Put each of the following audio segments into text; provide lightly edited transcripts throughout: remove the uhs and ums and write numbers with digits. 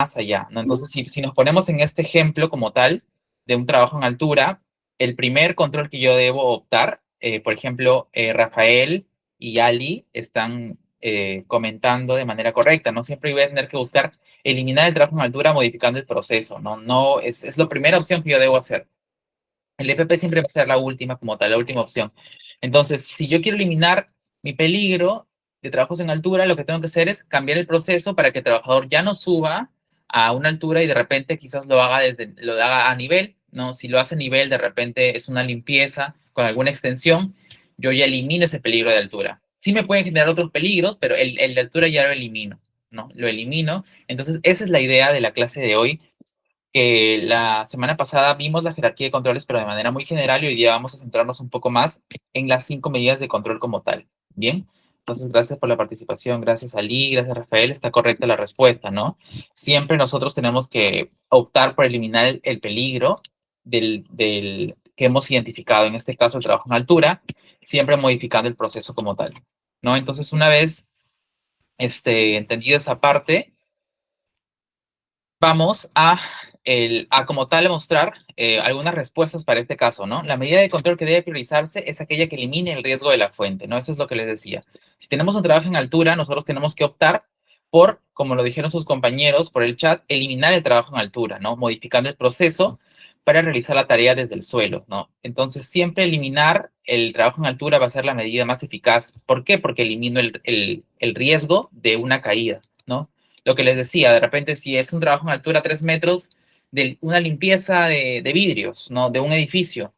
más allá, ¿no? Entonces, si nos ponemos en este ejemplo como tal de un trabajo en altura, el primer control que yo debo optar, por ejemplo, Rafael y Ali están comentando de manera correcta, ¿no? Siempre voy a tener que buscar eliminar el trabajo en altura modificando el proceso, ¿no? No, es la primera opción que yo debo hacer. El EPP siempre va a ser la última como tal, la última opción. Entonces, si yo quiero eliminar mi peligro de trabajos en altura, lo que tengo que hacer es cambiar el proceso para que el trabajador ya no suba a una altura y de repente quizás lo haga a nivel, ¿no? Si lo hace a nivel, de repente es una limpieza con alguna extensión, yo ya elimino ese peligro de altura. Sí me pueden generar otros peligros, pero el de altura ya lo elimino, ¿no? Lo elimino. Entonces, esa es la idea de la clase de hoy, que la semana pasada vimos la jerarquía de controles, pero de manera muy general, y hoy día vamos a centrarnos un poco más en las 5 medidas de control como tal. Bien, entonces gracias por la participación, gracias a Lee, gracias a Rafael, está correcta la respuesta, ¿no? Siempre nosotros tenemos que optar por eliminar el peligro del que hemos identificado, en este caso el trabajo en altura, siempre modificando el proceso como tal, ¿no? Entonces, una vez entendida esa parte, vamos a como tal mostrar algunas respuestas para este caso, ¿no? La medida de control que debe priorizarse es aquella que elimine el riesgo de la fuente, ¿no? Eso es lo que les decía. Si tenemos un trabajo en altura, nosotros tenemos que optar por, como lo dijeron sus compañeros por el chat, eliminar el trabajo en altura, ¿no? Modificando el proceso para realizar la tarea desde el suelo, ¿no? Entonces, siempre eliminar el trabajo en altura va a ser la medida más eficaz. ¿Por qué? Porque elimino el riesgo de una caída, ¿no? Lo que les decía, de repente, si es un trabajo en altura 3 metros, de una limpieza de vidrios, ¿no? De un edificio,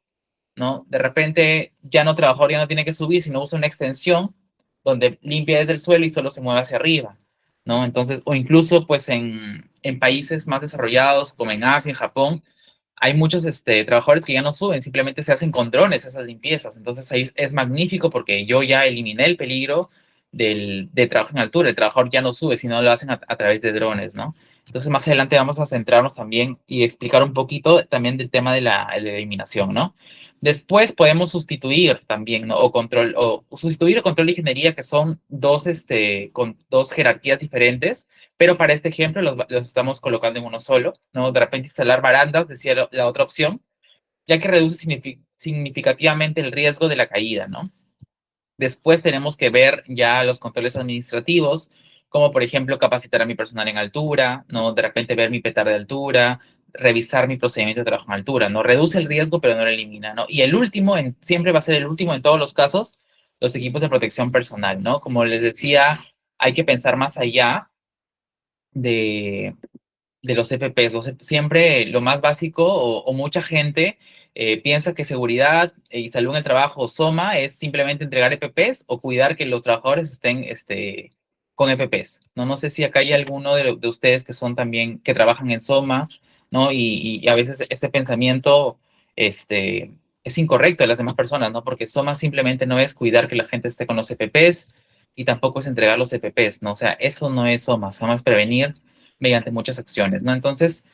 ¿no? De repente, ya no trabajador ya no tiene que subir, sino usa una extensión donde limpia desde el suelo y solo se mueve hacia arriba, ¿no? Entonces, o incluso, pues, en países más desarrollados, como en Asia, en Japón, hay muchos trabajadores que ya no suben, simplemente se hacen con drones esas limpiezas. Entonces ahí es magnífico porque yo ya eliminé el peligro del trabajo en altura. El trabajador ya no sube, sino lo hacen a través de drones, ¿no? Entonces más adelante vamos a centrarnos también y explicar un poquito también del tema de la eliminación, ¿no? Después podemos sustituir también, ¿no? O sustituir el control de ingeniería, que son con dos jerarquías diferentes, pero para este ejemplo los estamos colocando en uno solo, ¿no? De repente instalar barandas, decía la otra opción, ya que reduce significativamente el riesgo de la caída, ¿no? Después tenemos que ver ya los controles administrativos, como por ejemplo capacitar a mi personal en altura, ¿no? De repente ver mi petar de altura, revisar mi procedimiento de trabajo en altura, ¿no? Reduce el riesgo, pero no lo elimina, ¿no? Y el último, siempre va a ser el último en todos los casos, los equipos de protección personal, ¿no? Como les decía, hay que pensar más allá de, de los EPPs. Siempre lo más básico o mucha gente piensa que seguridad y salud en el trabajo, SOMA, es simplemente entregar EPPs o cuidar que los trabajadores estén con EPPs. No, no sé si acá hay alguno de ustedes que son también, que trabajan en SOMA, ¿no? Y a veces este pensamiento es incorrecto de las demás personas, ¿no? Porque SOMA simplemente no es cuidar que la gente esté con los EPPs y tampoco es entregar los EPPs, ¿no? O sea, eso no es SOMA. SOMA es prevenir mediante muchas acciones, ¿no? Entonces,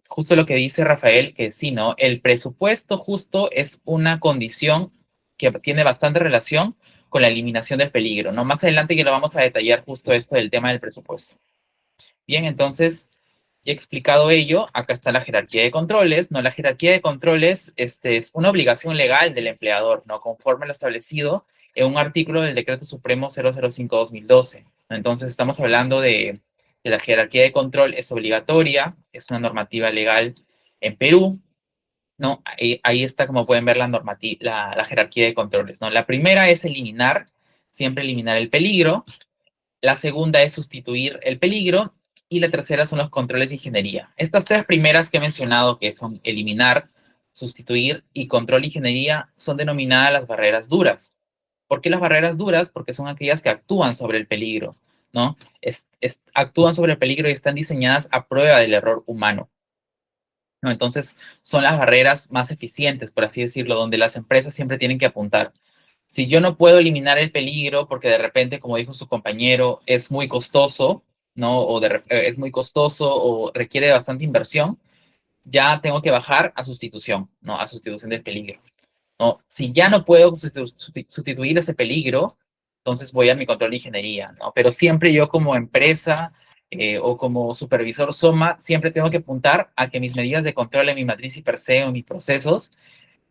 justo lo que dice Rafael, que sí, ¿no? El presupuesto justo es una condición que tiene bastante relación con la eliminación del peligro, ¿no? Más adelante ya lo vamos a detallar justo esto del tema del presupuesto. Bien, entonces, ya explicado ello, acá está la jerarquía de controles, ¿no? La jerarquía de controles es una obligación legal del empleador, ¿no? Conforme lo establecido en un artículo del Decreto Supremo 005/2012. Entonces, estamos hablando de que la jerarquía de control es obligatoria, es una normativa legal en Perú, ¿no? Ahí está, como pueden ver, la jerarquía de controles, ¿no? La primera es siempre eliminar el peligro. La segunda es sustituir el peligro y la tercera son los controles de ingeniería. Estas tres primeras que he mencionado, que son eliminar, sustituir y control de ingeniería, son denominadas las barreras duras. ¿Por qué las barreras duras? Porque son aquellas que actúan sobre el peligro, ¿no? Actúan sobre el peligro y están diseñadas a prueba del error humano, ¿no? Entonces, son las barreras más eficientes, por así decirlo, donde las empresas siempre tienen que apuntar. Si yo no puedo eliminar el peligro porque de repente, como dijo su compañero, es muy costoso, ¿no? Es muy costoso o requiere bastante inversión, ya tengo que bajar a sustitución, ¿no? A sustitución del peligro, ¿no? Si ya no puedo sustituir ese peligro, entonces voy a mi control de ingeniería, ¿no? Pero siempre yo como empresa o como supervisor SOMA, siempre tengo que apuntar a que mis medidas de control en mi matriz y perseo, en mis procesos,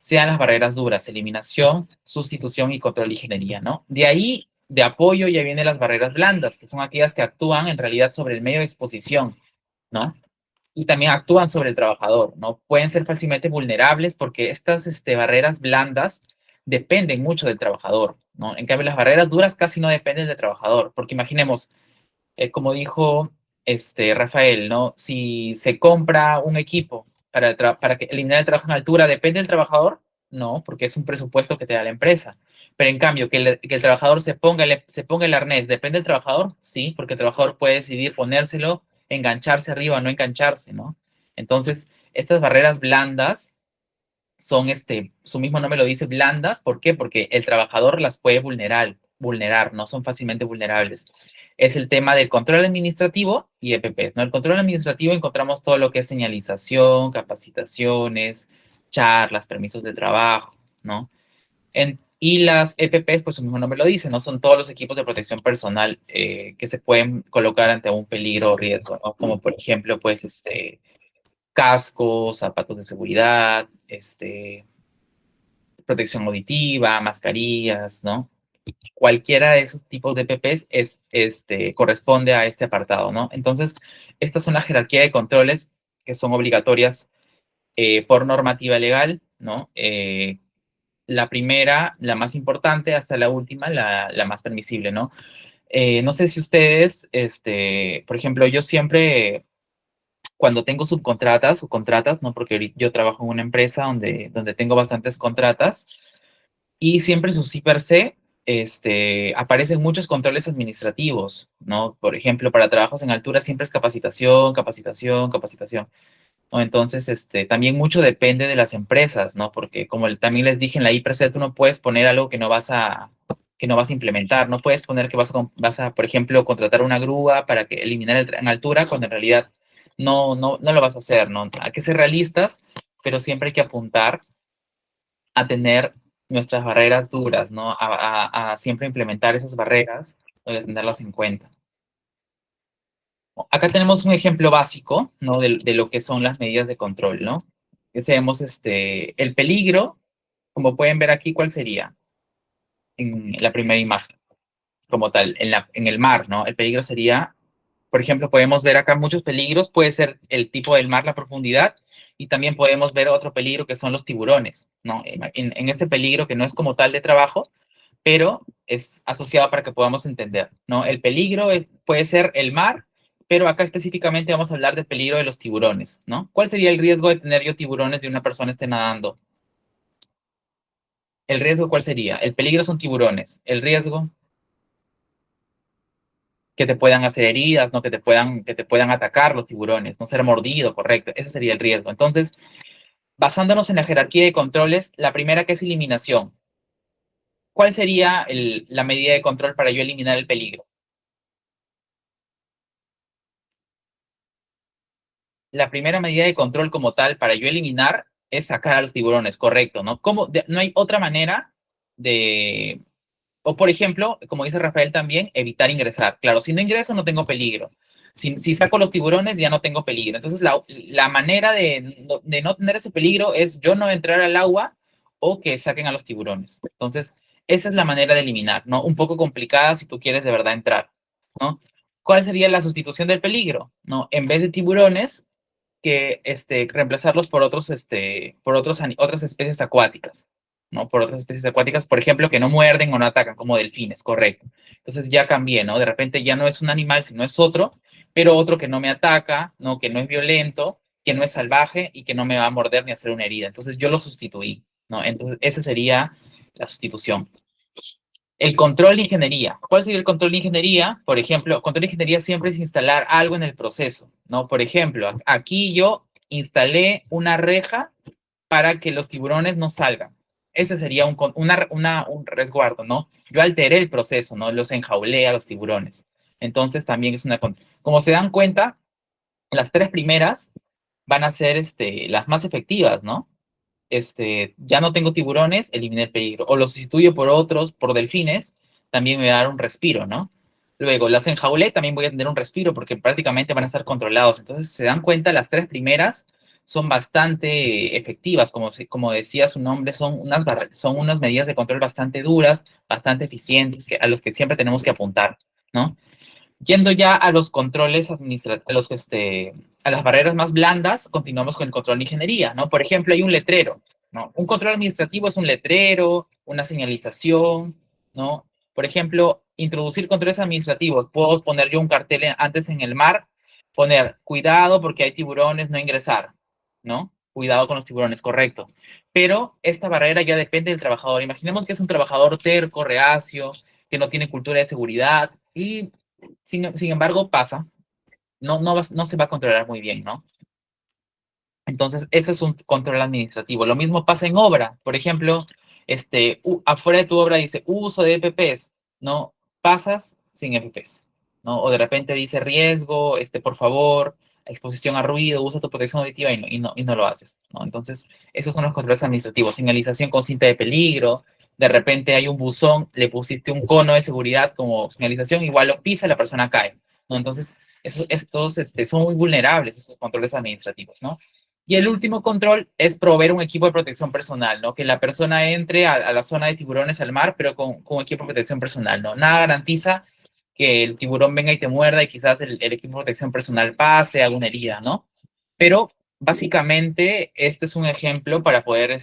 sean las barreras duras, eliminación, sustitución y control de ingeniería, ¿no? De ahí, de apoyo, ya vienen las barreras blandas, que son aquellas que actúan en realidad sobre el medio de exposición, ¿no? Y también actúan sobre el trabajador, ¿no? Pueden ser fácilmente vulnerables porque estas barreras blandas dependen mucho del trabajador, ¿no? En cambio, las barreras duras casi no dependen del trabajador, porque imaginemos, como dijo Rafael, ¿no? Si se compra un equipo para que eliminar el trabajo en altura, ¿depende del trabajador? No, porque es un presupuesto que te da la empresa. Pero en cambio, que el trabajador se ponga el arnés, ¿depende del trabajador? Sí, porque el trabajador puede decidir ponérselo, engancharse arriba o no engancharse, ¿no? Entonces, estas barreras blandas son, su mismo nombre lo dice, blandas. ¿Por qué? Porque el trabajador las puede vulnerar, no son fácilmente vulnerables. Es el tema del control administrativo y EPPs, ¿no? El control administrativo encontramos todo lo que es señalización, capacitaciones, charlas, permisos de trabajo, ¿no? Y las EPPs, pues su mismo nombre lo dice, ¿no? Son todos los equipos de protección personal que se pueden colocar ante un peligro o riesgo, ¿no? Como por ejemplo, pues, cascos, zapatos de seguridad, protección auditiva, mascarillas, ¿no? Cualquiera de esos tipos de EPPs corresponde a este apartado, ¿no? Entonces, estas son la jerarquía de controles que son obligatorias por normativa legal, ¿no? La primera, la más importante, hasta la última, la más permisible, ¿no? No sé si ustedes, por ejemplo, yo siempre, cuando tengo subcontratas o contratas, ¿no? Porque yo trabajo en una empresa donde tengo bastantes contratas, y siempre en su sí per se, aparecen muchos controles administrativos, ¿no? Por ejemplo, para trabajos en altura siempre es capacitación, capacitación, capacitación, ¿no? Entonces, también mucho depende de las empresas, ¿no? Porque como también les dije en la IPRC, tú no puedes poner algo que no vas a implementar. No puedes poner que vas a, por ejemplo, contratar una grúa para que eliminar en altura, cuando en realidad no lo vas a hacer, ¿no? Hay que ser realistas, pero siempre hay que apuntar a tener nuestras barreras duras, ¿no? A siempre implementar esas barreras y a tenerlas en cuenta. Acá tenemos un ejemplo básico, ¿no? De lo que son las medidas de control, ¿no? Que sabemos, el peligro, como pueden ver aquí, ¿cuál sería? En la primera imagen, como tal, en el mar, ¿no? El peligro sería, por ejemplo, podemos ver acá muchos peligros, puede ser el tipo del mar, la profundidad, y también podemos ver otro peligro que son los tiburones, ¿no? En este peligro que no es como tal de trabajo, pero es asociado para que podamos entender, ¿no? El peligro puede ser el mar, pero acá específicamente vamos a hablar del peligro de los tiburones, ¿no? ¿Cuál sería el riesgo de tener yo tiburones y una persona esté nadando? ¿El riesgo cuál sería? El peligro son tiburones. El riesgo, que te puedan hacer heridas, ¿no? Que te puedan atacar los tiburones, no ser mordido, correcto. Ese sería el riesgo. Entonces, basándonos en la jerarquía de controles, la primera que es eliminación. ¿Cuál sería la medida de control para yo eliminar el peligro? La primera medida de control como tal para yo eliminar es sacar a los tiburones, correcto, ¿no? No hay otra manera de, o por ejemplo, como dice Rafael también, evitar ingresar. Claro, si no ingreso no tengo peligro. Si saco los tiburones ya no tengo peligro. Entonces la manera de no tener ese peligro es yo no entrar al agua o que saquen a los tiburones. Entonces, esa es la manera de eliminar, ¿no? Un poco complicada si tú quieres de verdad entrar, ¿no? ¿Cuál sería la sustitución del peligro? ¿No? En vez de tiburones, que reemplazarlos por otras especies acuáticas, ¿no? Por otras especies acuáticas, por ejemplo, que no muerden o no atacan, como delfines, correcto. Entonces ya cambié, ¿no? De repente ya no es un animal, sino es otro, pero otro que no me ataca, ¿no? Que no es violento, que no es salvaje y que no me va a morder ni hacer una herida. Entonces yo lo sustituí, ¿no? Entonces esa sería la sustitución. El control de ingeniería. ¿Cuál sería el control de ingeniería? Por ejemplo, control de ingeniería siempre es instalar algo en el proceso, ¿no? Por ejemplo, aquí yo instalé una reja para que los tiburones no salgan. Ese sería un resguardo, ¿no? Yo alteré el proceso, ¿no? Los enjaulé a los tiburones. Entonces también es Como se dan cuenta, las tres primeras van a ser las más efectivas, ¿no? Ya no tengo tiburones, eliminé el peligro. O lo sustituyo por otros, por delfines, también me va a dar un respiro, ¿no? Luego, las enjaulé, también voy a tener un respiro porque prácticamente van a estar controlados. Entonces, se dan cuenta, las tres primeras son bastante efectivas, como decía su nombre, son unas medidas de control bastante duras, bastante eficientes, a los que siempre tenemos que apuntar, ¿no? Yendo ya a los controles administrativos, a las barreras más blandas, continuamos con el control de ingeniería, ¿no? Por ejemplo, hay un letrero, ¿no? Un control administrativo es un letrero, una señalización, ¿no? Por ejemplo, introducir controles administrativos. Puedo poner yo un cartel antes en el mar, poner cuidado porque hay tiburones, no ingresar, ¿no? Cuidado con los tiburones, correcto. Pero esta barrera ya depende del trabajador. Imaginemos que es un trabajador terco, reacio, que no tiene cultura de seguridad y sin embargo, pasa, no se va a controlar muy bien, ¿no? Entonces, eso es un control administrativo. Lo mismo pasa en obra. Por ejemplo, afuera de tu obra dice uso de EPPs, ¿no? Pasas sin EPPs, ¿no? O de repente dice riesgo, por favor, exposición a ruido, usa tu protección auditiva y no lo haces, ¿no? Entonces, esos son los controles administrativos. Señalización con cinta de peligro. De repente hay un buzón, le pusiste un cono de seguridad como señalización, igual lo pisa, la persona cae, ¿no? Entonces, estos son muy vulnerables, estos controles administrativos, ¿no? Y el último control es proveer un equipo de protección personal, ¿no? Que la persona entre a la zona de tiburones al mar, pero con equipo de protección personal, ¿no? Nada garantiza que el tiburón venga y te muerda y quizás el equipo de protección personal pase, haga una herida, ¿no? Pero básicamente este es un ejemplo para poder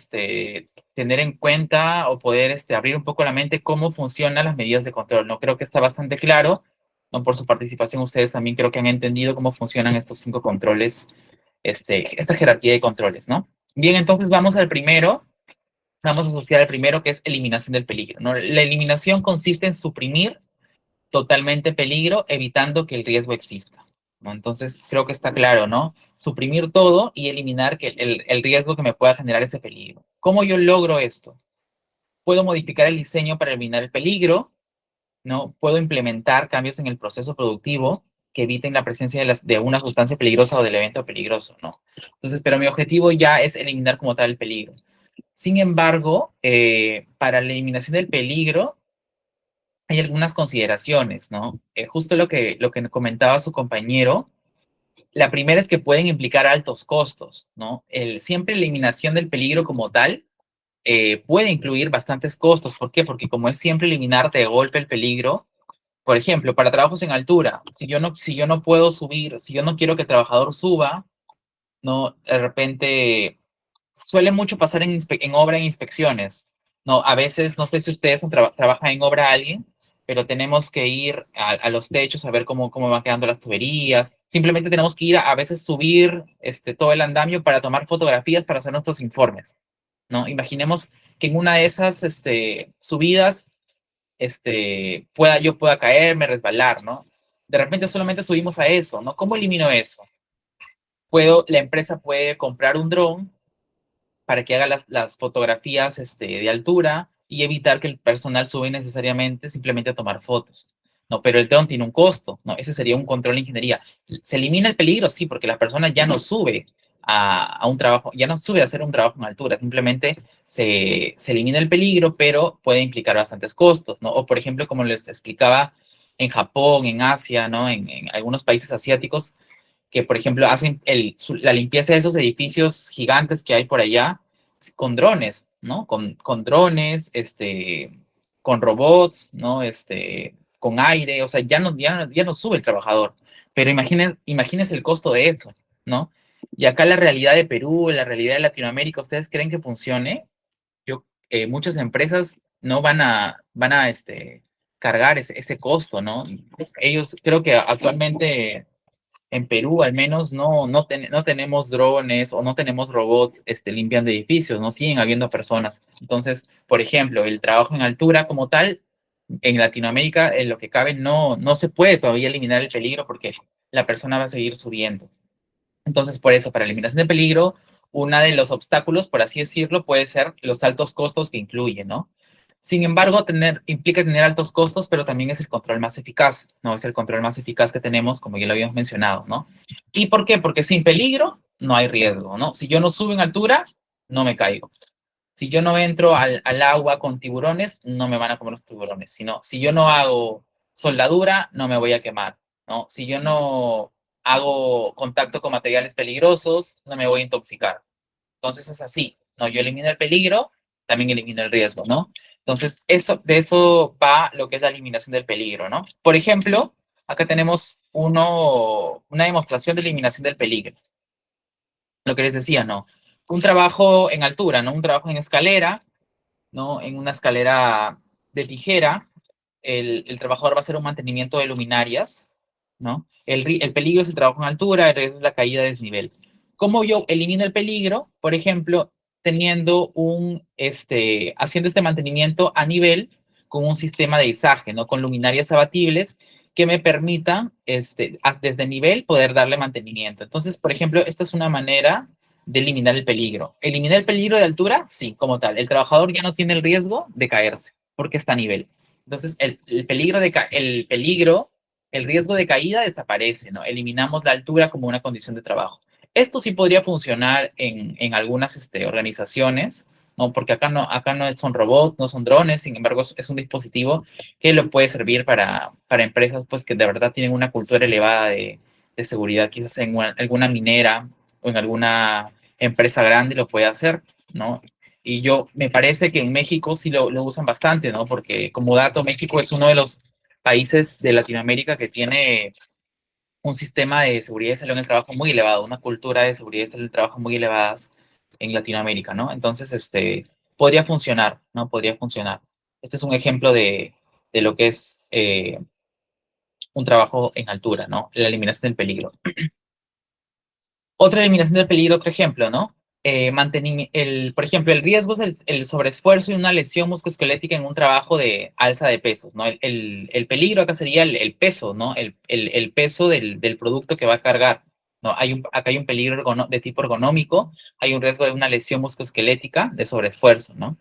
tener en cuenta o poder abrir un poco la mente cómo funcionan las medidas de control, ¿no? Creo que está bastante claro, ¿no? Por su participación ustedes también creo que han entendido cómo funcionan estos 5 controles, esta jerarquía de controles, ¿no? Bien, entonces vamos al primero, vamos a asociar al primero que es eliminación del peligro, ¿no? La eliminación consiste en suprimir totalmente peligro, evitando que el riesgo exista, ¿no? Entonces creo que está claro, ¿no? Suprimir todo y eliminar el riesgo que me pueda generar ese peligro. ¿Cómo yo logro esto? Puedo modificar el diseño para eliminar el peligro, ¿no? Puedo implementar cambios en el proceso productivo que eviten la presencia de una sustancia peligrosa o del evento peligroso, ¿no? Entonces, pero mi objetivo ya es eliminar como tal el peligro. Sin embargo, para la eliminación del peligro hay algunas consideraciones, ¿no? Justo lo que comentaba su compañero, la primera es que pueden implicar altos costos, ¿no? Siempre la eliminación del peligro como tal puede incluir bastantes costos. ¿Por qué? Porque como es siempre eliminar de golpe el peligro, por ejemplo, para trabajos en altura, si yo no puedo subir, si yo no quiero que el trabajador suba, no, de repente suele mucho pasar en obra, en inspecciones, no, a veces, no sé si ustedes trabajan en obra alguien, pero tenemos que ir a los techos a ver cómo van quedando las tuberías, simplemente tenemos que ir a veces subir todo el andamio para tomar fotografías para hacer nuestros informes, ¿no? Imaginemos que en una de esas subidas yo pueda caerme, resbalar, ¿no? De repente solamente subimos a eso, ¿no? ¿Cómo elimino eso? La empresa puede comprar un dron para que haga las fotografías de altura y evitar que el personal sube necesariamente simplemente a tomar fotos. No, pero el dron tiene un costo, ¿no? Ese sería un control de ingeniería. ¿Se elimina el peligro? Sí, porque la persona ya no sube a un trabajo, ya no sube a hacer un trabajo en altura, simplemente se elimina el peligro, pero puede implicar bastantes costos, ¿no? O por ejemplo, como les explicaba, en Japón, en Asia, ¿no? En algunos países asiáticos, que, por ejemplo, hacen la limpieza de esos edificios gigantes que hay por allá con drones, ¿no? Con drones, con robots, ¿no? Con aire, o sea, ya no sube el trabajador. Pero imagínense el costo de eso, ¿no? Y acá la realidad de Perú, la realidad de Latinoamérica, ¿ustedes creen que funcione? Muchas empresas no van a cargar ese costo, ¿no? Ellos creo que actualmente en Perú al menos no tenemos drones o no tenemos robots limpiando edificios, no siguen habiendo personas. Entonces, por ejemplo, el trabajo en altura como tal, en Latinoamérica, en lo que cabe, no se puede todavía eliminar el peligro porque la persona va a seguir subiendo. Entonces, por eso, para eliminación de peligro, uno de los obstáculos, por así decirlo, puede ser los altos costos que incluye, ¿no? Sin embargo, implica tener altos costos, pero también es el control más eficaz, ¿no? Es el control más eficaz que tenemos, como ya lo habíamos mencionado, ¿no? ¿Y por qué? Porque sin peligro no hay riesgo, ¿no? Si yo no subo en altura, no me caigo. Si yo no entro al agua con tiburones, no me van a comer los tiburones. Si yo no hago soldadura, no me voy a quemar, ¿no? Si yo no hago contacto con materiales peligrosos, no me voy a intoxicar. Entonces es así, ¿no? Yo elimino el peligro, también elimino el riesgo, ¿no? Entonces, de eso va lo que es la eliminación del peligro, ¿no? Por ejemplo, acá tenemos una demostración de eliminación del peligro. Lo que les decía, ¿no? Un trabajo en altura, ¿no? Un trabajo en escalera, ¿no? En una escalera de tijera, el trabajador va a hacer un mantenimiento de luminarias, ¿no? El peligro es el trabajo en altura, el riesgo es la caída de desnivel. ¿Cómo yo elimino el peligro? Por ejemplo, haciendo este mantenimiento a nivel con un sistema de izaje, ¿no? Con luminarias abatibles que me permitan, desde nivel, poder darle mantenimiento. Entonces, por ejemplo, esta es una manera de eliminar el peligro. ¿Eliminar el peligro de altura? Sí, como tal. El trabajador ya no tiene el riesgo de caerse porque está a nivel. Entonces, el riesgo de caída desaparece, ¿no? Eliminamos la altura como una condición de trabajo. Esto sí podría funcionar en algunas organizaciones, ¿no? Porque acá no son robots, no son drones, sin embargo, es un dispositivo que lo puede servir para empresas pues, que de verdad tienen una cultura elevada de seguridad, quizás en alguna minera o en alguna empresa grande lo puede hacer, ¿no? Y me parece que en México sí lo usan bastante, ¿no? Porque como dato, México es uno de los países de Latinoamérica que tiene un sistema de seguridad y salud en el trabajo muy elevado, una cultura de seguridad y salud en el trabajo muy elevadas en Latinoamérica, ¿no? Entonces, podría funcionar, ¿no? Podría funcionar. Este es un ejemplo de lo que es un trabajo en altura, ¿no? La eliminación del peligro. Otra eliminación del peligro, otro ejemplo, ¿no? Por ejemplo, el riesgo es el sobreesfuerzo y una lesión musculoesquelética en un trabajo de alza de pesos, ¿no? El peligro acá sería el peso, ¿no? El peso del producto que va a cargar, ¿no? Acá hay un peligro de tipo ergonómico, hay un riesgo de una lesión musculoesquelética de sobreesfuerzo, ¿no?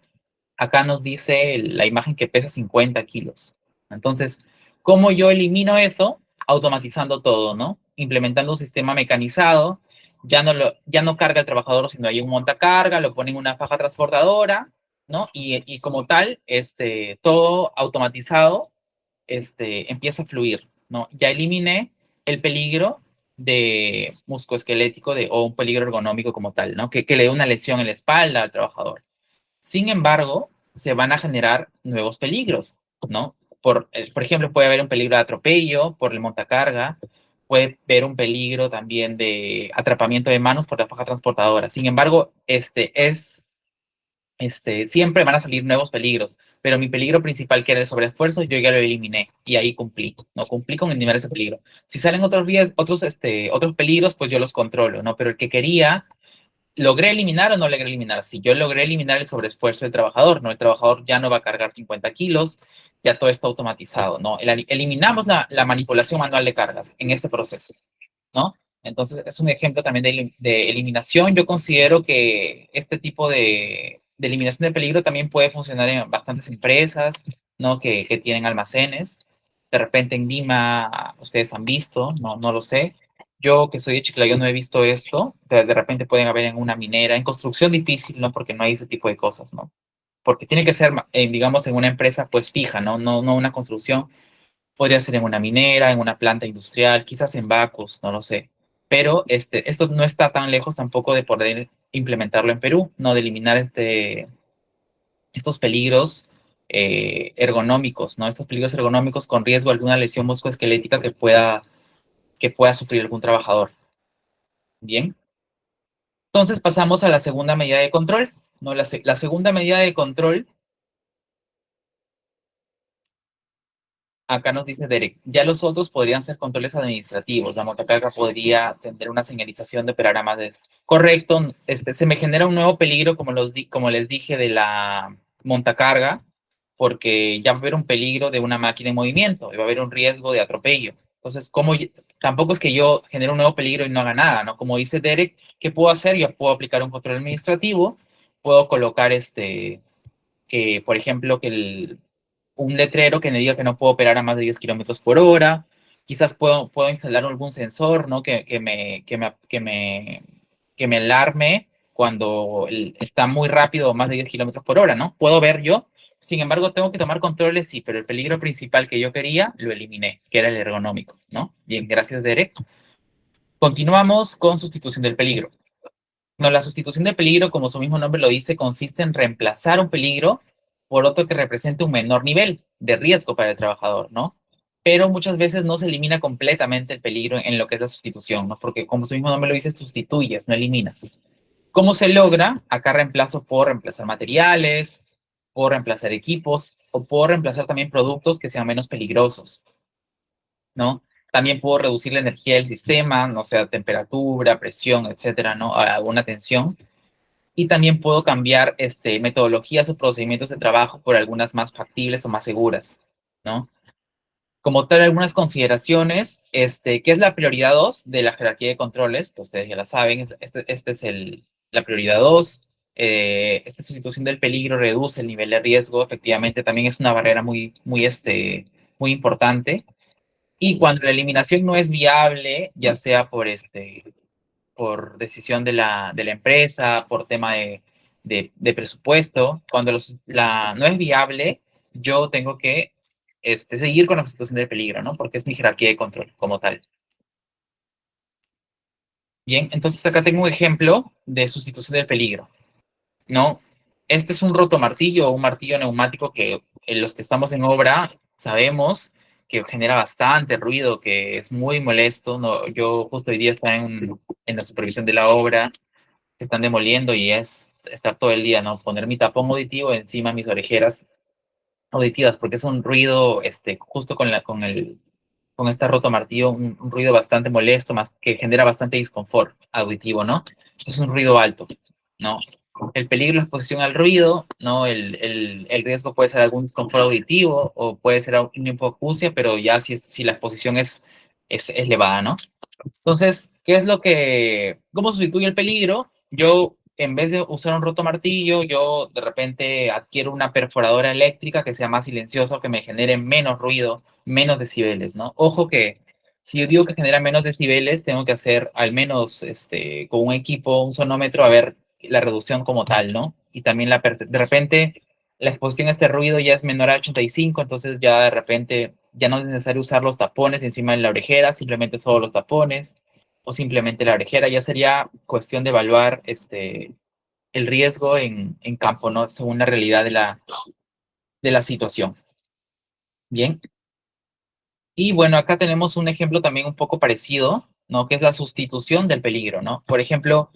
Acá nos dice la imagen que pesa 50 kilos. Entonces, ¿cómo yo elimino eso? Automatizando todo, ¿no? Implementando un sistema mecanizado, ya no carga el trabajador, sino hay un montacarga, lo pone en una faja transportadora, ¿no? Y como tal, todo automatizado, empieza a fluir, ¿no? Ya eliminé el peligro de musculoesquelético o un peligro ergonómico como tal, ¿no? Que le dé una lesión en la espalda al trabajador. Sin embargo, se van a generar nuevos peligros, ¿no? Por ejemplo, puede haber un peligro de atropello por el montacarga, puede haber un peligro también de atrapamiento de manos por la faja transportadora. Sin embargo, siempre van a salir nuevos peligros, pero mi peligro principal, que era el sobreesfuerzo, yo ya lo eliminé y ahí cumplí, ¿no? Cumplí con eliminar ese peligro. Si salen otros peligros, pues yo los controlo, ¿no? Pero el que quería ¿logré eliminar o no logré eliminar? Si yo logré eliminar el sobreesfuerzo del trabajador, ¿no? El trabajador ya no va a cargar 50 kilos, ya todo está automatizado, ¿no? Eliminamos la manipulación manual de cargas en este proceso, ¿no? Entonces, es un ejemplo también de eliminación. Yo considero que este tipo de eliminación de peligro también puede funcionar en bastantes empresas, ¿no? Que tienen almacenes. De repente en Lima, ustedes han visto, no lo sé. Yo, que soy de Chiclayo, no he visto esto. De repente pueden haber en una minera, en construcción difícil, ¿no? Porque no hay ese tipo de cosas, ¿no? Porque tiene que ser, digamos, en una empresa, pues, fija, ¿no? No una construcción. Podría ser en una minera, en una planta industrial, quizás en Bacus, no lo sé. Pero esto no está tan lejos tampoco de poder implementarlo en Perú, no de eliminar estos peligros ergonómicos, ¿no? Estos peligros ergonómicos con riesgo de alguna lesión musculoesquelética que pueda sufrir algún trabajador. Bien. Entonces pasamos a la segunda medida de control, ¿no? La segunda medida de control. Acá nos dice Derek, ya los otros podrían ser controles administrativos. La montacarga podría tener una señalización de operagramas de... Correcto, se me genera un nuevo peligro, como les dije, de la montacarga, porque ya va a haber un peligro de una máquina en movimiento, y va a haber un riesgo de atropello. Entonces, tampoco es que yo genere un nuevo peligro y no haga nada, ¿no? Como dice Derek, ¿qué puedo hacer? Yo puedo aplicar un control administrativo, puedo colocar que, por ejemplo, un letrero que me diga que no puedo operar a más de 10 kilómetros por hora. Quizás puedo instalar algún sensor, ¿no? Que me alarme cuando está muy rápido, más de 10 kilómetros por hora, ¿no? Puedo ver yo Sin embargo, tengo que tomar controles, sí, pero el peligro principal que yo quería lo eliminé, que era el ergonómico, ¿no? Bien, gracias, Derek. Continuamos con sustitución del peligro. No, la sustitución de peligro, como su mismo nombre lo dice, consiste en reemplazar un peligro por otro que represente un menor nivel de riesgo para el trabajador, ¿no? Pero muchas veces no se elimina completamente el peligro en lo que es la sustitución, ¿no? Porque como su mismo nombre lo dice, sustituyes, no eliminas. ¿Cómo se logra? Acá reemplazo por reemplazar materiales, por reemplazar equipos o por reemplazar también productos que sean menos peligrosos, ¿no? También puedo reducir la energía del sistema, no sea temperatura, presión, etcétera, ¿no? A alguna tensión. Y también puedo cambiar metodologías o procedimientos de trabajo por algunas más factibles o más seguras, ¿no? Como tal, algunas consideraciones, ¿qué es la prioridad 2 de la jerarquía de controles? Que ustedes ya la saben, este es la prioridad 2. Esta sustitución del peligro reduce el nivel de riesgo, efectivamente, también es una barrera muy importante. Y cuando la eliminación no es viable, ya sea por decisión de la empresa, por tema de presupuesto. Cuando no es viable, yo tengo que seguir con la sustitución del peligro, ¿no? Porque es mi jerarquía de control como tal. Bien, entonces acá tengo un ejemplo de sustitución del peligro, ¿no? Este es un rotomartillo o un martillo neumático que en los que estamos en obra sabemos que genera bastante ruido, que es muy molesto, ¿no? Yo justo hoy día estaba en la supervisión de la obra que están demoliendo y es estar todo el día, ¿no? Poner mi tapón auditivo encima de mis orejeras auditivas, porque es un ruido, justo con esta roto martillo, un ruido bastante molesto, más que genera bastante disconfort auditivo, ¿no? Es un ruido alto, ¿no? El peligro de exposición al ruido, ¿no? El riesgo puede ser algún disconfort auditivo o puede ser una hipoacusia, pero ya si la exposición es elevada, ¿no? Entonces, ¿cómo sustituye el peligro? Yo, en vez de usar un rotomartillo, yo de repente adquiero una perforadora eléctrica que sea más silenciosa o que me genere menos ruido, menos decibeles, ¿no? Ojo que si yo digo que genera menos decibeles, tengo que hacer al menos con un equipo, un sonómetro, a ver la reducción como tal, ¿no? Y también de repente la exposición a este ruido ya es menor a 85, entonces ya de repente ya no es necesario usar los tapones encima de la orejera, simplemente solo los tapones o simplemente la orejera. Ya sería cuestión de evaluar el riesgo en campo, ¿no? Según la realidad de la situación. Bien. Y bueno, acá tenemos un ejemplo también un poco parecido, ¿no? Que es la sustitución del peligro, ¿no? Por ejemplo,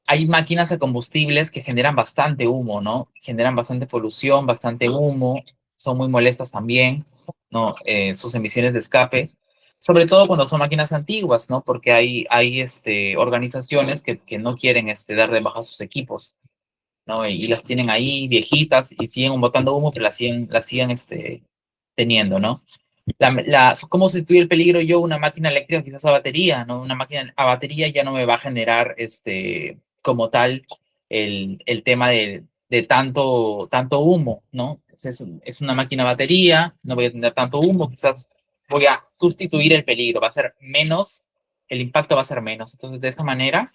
hay máquinas de combustibles que generan bastante humo, ¿no? Generan bastante polución, bastante humo, son muy molestas también, ¿no? Sus emisiones de escape, sobre todo cuando son máquinas antiguas, ¿no? Porque hay organizaciones que no quieren dar de baja sus equipos, ¿no? Y las tienen ahí viejitas y siguen botando humo, pero las siguen teniendo, ¿no? ¿Cómo sustituye el peligro yo una máquina eléctrica quizás a batería, ¿no? Una máquina a batería ya no me va a generar como tal el tema de tanto humo, ¿no? Es una máquina a batería, no voy a tener tanto humo, quizás voy a sustituir el peligro, va a ser menos, el impacto va a ser menos. Entonces, de esa manera,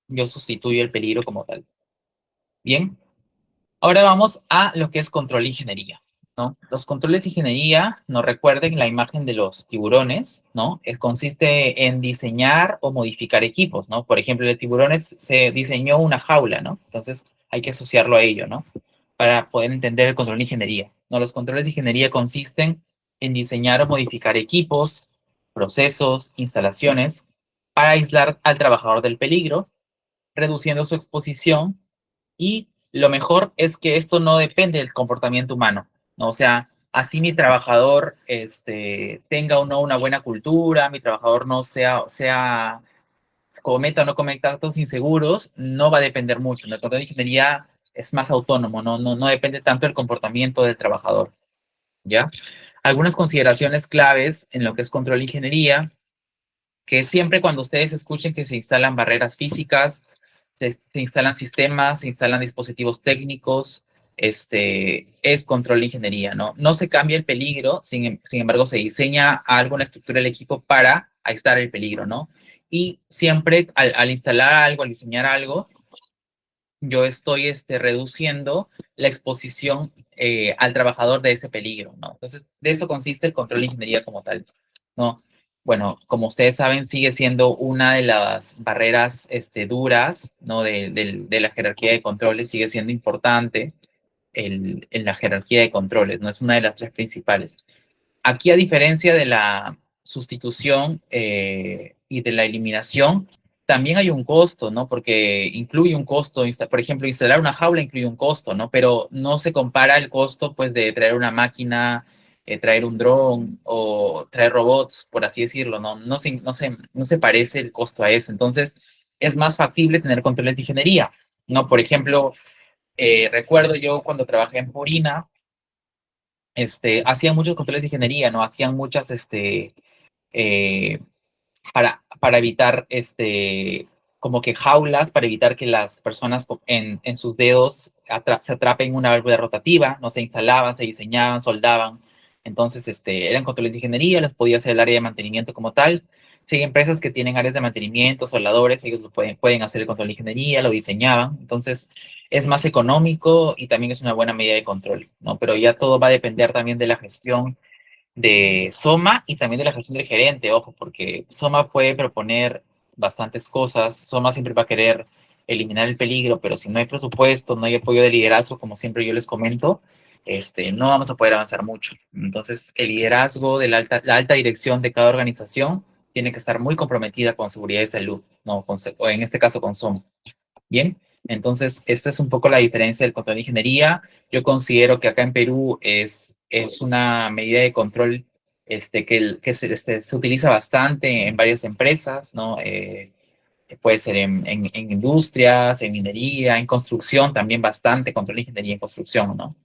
yo sustituyo el peligro como tal. Bien. Ahora vamos a lo que es control de ingeniería, ¿no? Los controles de ingeniería, nos recuerden la imagen de los tiburones, ¿no? Consiste en diseñar o modificar equipos, ¿no? Por ejemplo, de tiburones se diseñó una jaula, ¿no? Entonces hay que asociarlo a ello, ¿no? Para poder entender el control de ingeniería, ¿no? Los controles de ingeniería consisten en diseñar o modificar equipos, procesos, instalaciones para aislar al trabajador del peligro, reduciendo su exposición y lo mejor es que esto no depende del comportamiento humano, ¿no? O sea, así mi trabajador tenga o no una buena cultura, mi trabajador no cometa o no cometa actos inseguros, no va a depender mucho. El control de ingeniería es más autónomo, no depende tanto del comportamiento del trabajador, ¿ya? Algunas consideraciones claves en lo que es control de ingeniería, que siempre cuando ustedes escuchen que se instalan barreras físicas, se instalan sistemas, se instalan dispositivos técnicos, es control de ingeniería, ¿no? No se cambia el peligro, sin embargo, se diseña algo en la estructura del equipo para aislar el peligro, ¿no? Y siempre al instalar algo, al diseñar algo, yo estoy reduciendo la exposición al trabajador de ese peligro, ¿no? Entonces, de eso consiste el control de ingeniería como tal, ¿no? Bueno, como ustedes saben, sigue siendo una de las barreras duras, ¿no? De la jerarquía de controles, sigue siendo importante en la jerarquía de controles, ¿no? Es una de las tres principales. Aquí, a diferencia de la sustitución y de la eliminación, también hay un costo, ¿no? Porque incluye un costo, por ejemplo, instalar una jaula incluye un costo, ¿no? Pero no se compara el costo, pues, de traer una máquina, traer un dron o traer robots, por así decirlo, ¿no? No se parece el costo a eso. Entonces, es más factible tener controles de ingeniería, ¿no? Por ejemplo, recuerdo yo cuando trabajé en Purina, hacían muchos controles de ingeniería, ¿no? Hacían muchas, eh, para evitar, como que jaulas, para evitar que las personas en sus dedos se atrapen en una válvula rotativa, no se instalaban, se diseñaban, soldaban. Entonces, eran controles de ingeniería, los podía hacer el área de mantenimiento como tal. Si hay empresas que tienen áreas de mantenimiento, soldadores, ellos pueden hacer el control de ingeniería, lo diseñaban. Entonces, es más económico y también es una buena medida de control, ¿no? Pero ya todo va a depender también de la gestión de Soma y también de la gestión del gerente, ojo, porque Soma puede proponer bastantes cosas. Soma siempre va a querer eliminar el peligro, pero si no hay presupuesto, no hay apoyo de liderazgo, como siempre yo les comento, no vamos a poder avanzar mucho. Entonces, el liderazgo de la alta dirección de cada organización tiene que estar muy comprometida con seguridad y salud, ¿no? O en este caso con Soma. Bien, entonces esta es un poco la diferencia del control de ingeniería. Yo considero que acá en Perú es una medida de control que se utiliza bastante en varias empresas, ¿no? Puede ser en industrias, en minería, en construcción, también bastante control de ingeniería en construcción, ¿no?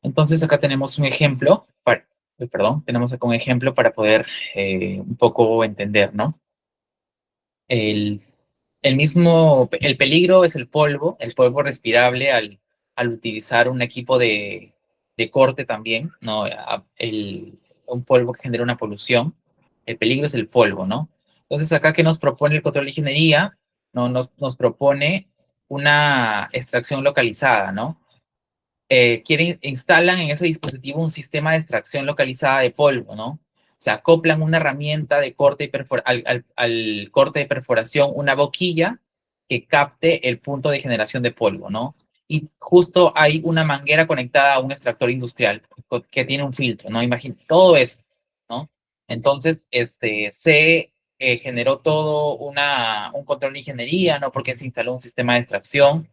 Entonces acá tenemos un ejemplo, perdón, tenemos acá un ejemplo para poder un poco entender, ¿no? El, el peligro es el polvo respirable al utilizar un equipo de corte también, ¿no? Un polvo que genera una polución. El peligro es el polvo, ¿no? Entonces, acá que nos propone el control de ingeniería, ¿no? Nos propone una extracción localizada, ¿no? Instalan en ese dispositivo un sistema de extracción localizada de polvo, ¿no? O sea, acoplan una herramienta de corte al corte de perforación, una boquilla que capte el punto de generación de polvo, ¿no? Y justo hay una manguera conectada a un extractor industrial que tiene un filtro, ¿no? Imagínate, todo eso, ¿no? Entonces, se generó todo un control de ingeniería, ¿no? Porque se instaló un sistema de extracción.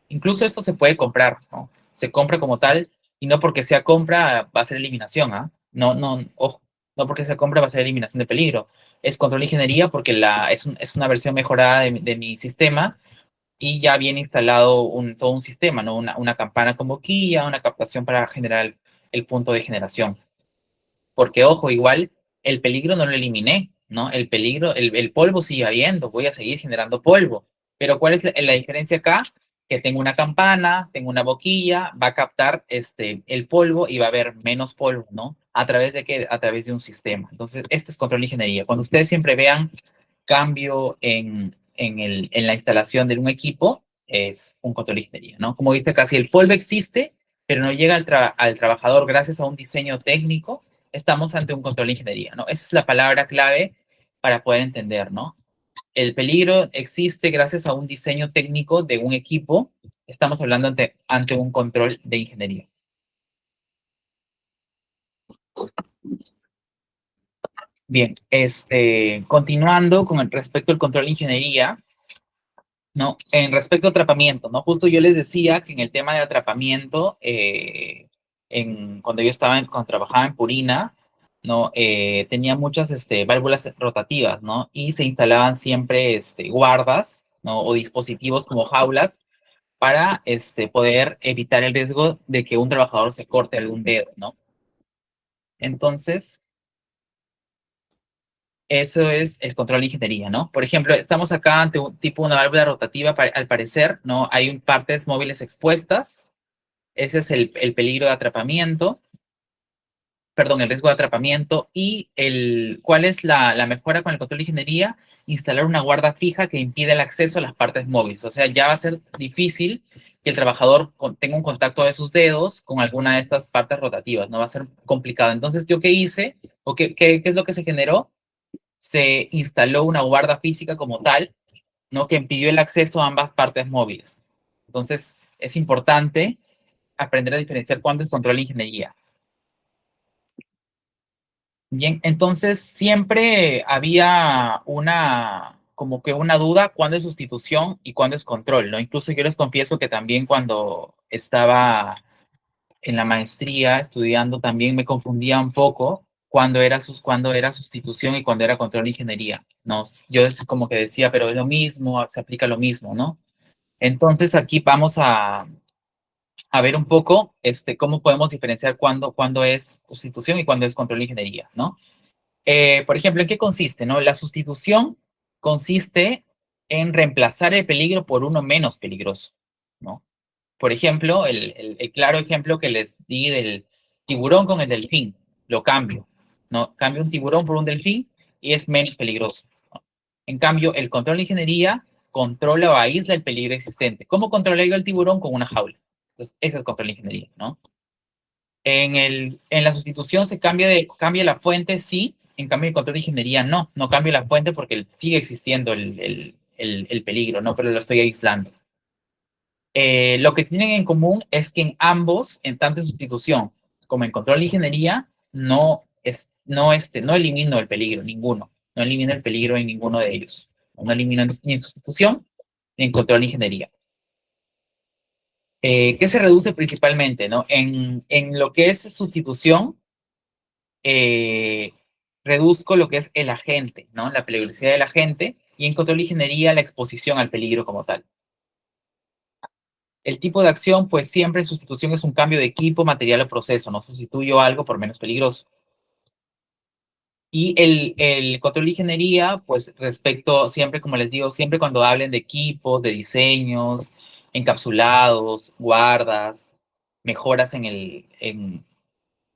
Incluso esto se puede comprar, ¿no? Se compra como tal y no porque sea compra va a ser eliminación, ¿ah? No, no, ojo, no porque sea compra va a ser eliminación de peligro. Es control de ingeniería porque es una versión mejorada de mi sistema y ya viene instalado todo un sistema, ¿no? Una campana con boquilla, una captación para generar el punto de generación. Porque, ojo, igual el peligro no lo eliminé, ¿no? El peligro, el polvo sigue habiendo, voy a seguir generando polvo. Pero ¿cuál es la diferencia acá? Que tengo una campana, tengo una boquilla, va a captar el polvo y va a haber menos polvo, ¿no? ¿A través de qué? A través de un sistema. Entonces, este es control de ingeniería. Cuando ustedes siempre vean cambio en la instalación de un equipo, es un control de ingeniería, ¿no? Como viste acá, si el polvo existe, pero no llega al trabajador gracias a un diseño técnico, estamos ante un control de ingeniería, ¿no? Esa es la palabra clave para poder entender, ¿no? El peligro existe gracias a un diseño técnico de un equipo. Estamos hablando ante un control de ingeniería. Bien, continuando con el respecto al control de ingeniería, ¿no? En respecto a atrapamiento, ¿no? Justo yo les decía que en el tema de atrapamiento, cuando trabajaba en Purina, ¿no? Tenía muchas válvulas rotativas, ¿no? Y se instalaban siempre guardas, ¿no? O dispositivos como jaulas para poder evitar el riesgo de que un trabajador se corte algún dedo, ¿no? Entonces, eso es el control de ingeniería, ¿no? Por ejemplo, estamos acá ante un tipo de una válvula rotativa, al parecer, ¿no? Hay partes móviles expuestas. Ese es el peligro de atrapamiento, perdón, el riesgo de atrapamiento. ¿Y cuál es la mejora con el control de ingeniería? instalar una guarda fija que impide el acceso a las partes móviles. O sea, ya va a ser difícil que el trabajador tenga un contacto de sus dedos con alguna de estas partes rotativas, no va a ser complicado. Entonces, ¿yo qué hice? ¿O qué es lo que se generó? Se instaló una guarda física como tal, ¿no? Que impidió el acceso a ambas partes móviles. Entonces, es importante aprender a diferenciar cuándo es control de ingeniería. Bien, entonces siempre había como que una duda cuándo es sustitución y cuándo es control, ¿no? Incluso yo les confieso que también cuando estaba en la maestría estudiando también me confundía un poco cuándo era sustitución y cuándo era control de ingeniería, ¿no? Yo como que decía, pero es lo mismo, se aplica lo mismo, ¿no? Entonces aquí vamos a ver un poco cómo podemos diferenciar cuándo es sustitución y cuándo es control de ingeniería, ¿no? Por ejemplo, ¿en qué consiste, no? La sustitución consiste en reemplazar el peligro por uno menos peligroso, ¿no? Por ejemplo, el claro ejemplo que les di del tiburón con el delfín, lo cambio, ¿no? Cambio un tiburón por un delfín y es menos peligroso, ¿no? En cambio, el control de ingeniería controla o aísla el peligro existente. ¿Cómo controla yo el tiburón? Con una jaula. Entonces, ese es el control de ingeniería, ¿no? En la sustitución cambia la fuente, sí, en cambio el control de ingeniería no cambia la fuente porque sigue existiendo el peligro, ¿no? Pero lo estoy aislando. Lo que tienen en común es que en ambos, en tanto en sustitución como en control de ingeniería, no elimino el peligro, ninguno. No elimino el peligro en ninguno de ellos. No elimino ni en sustitución ni en control de ingeniería. ¿Qué se reduce principalmente, no? En lo que es sustitución, eh, reduzco lo que es el agente, ¿no? La peligrosidad del agente, y en control de ingeniería la exposición al peligro como tal. El tipo de acción, pues siempre en sustitución es un cambio de equipo, material o proceso, no sustituyo algo por menos peligroso. Y el control de ingeniería, pues respecto, siempre, como les digo, siempre cuando hablen de equipos, de diseños, encapsulados, guardas, mejoras en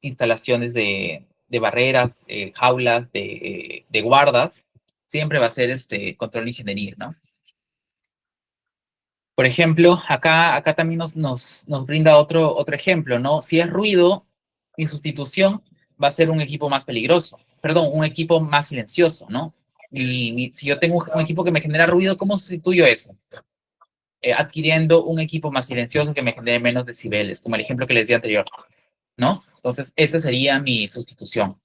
instalaciones de barreras, jaulas, de guardas, siempre va a ser control de ingeniería, ¿no? Por ejemplo, acá también nos brinda otro ejemplo, ¿no? Si es ruido, mi sustitución va a ser un equipo más peligroso, perdón, un equipo más silencioso, ¿no? Si yo tengo un equipo que me genera ruido, ¿cómo sustituyo eso? Adquiriendo un equipo más silencioso que me genere menos decibeles, como el ejemplo que les di anterior, ¿no? Entonces, esa sería mi sustitución.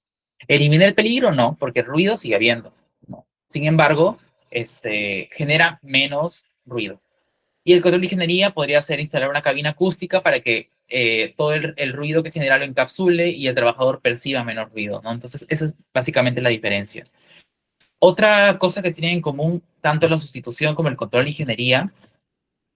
¿Elimina el peligro? No, porque ruido sigue habiendo, ¿no? Sin embargo, genera menos ruido. Y el control de ingeniería podría ser instalar una cabina acústica para que todo el ruido que genera lo encapsule y el trabajador perciba menos ruido, ¿no? Entonces, esa es básicamente la diferencia. Otra cosa que tienen en común tanto la sustitución como el control de ingeniería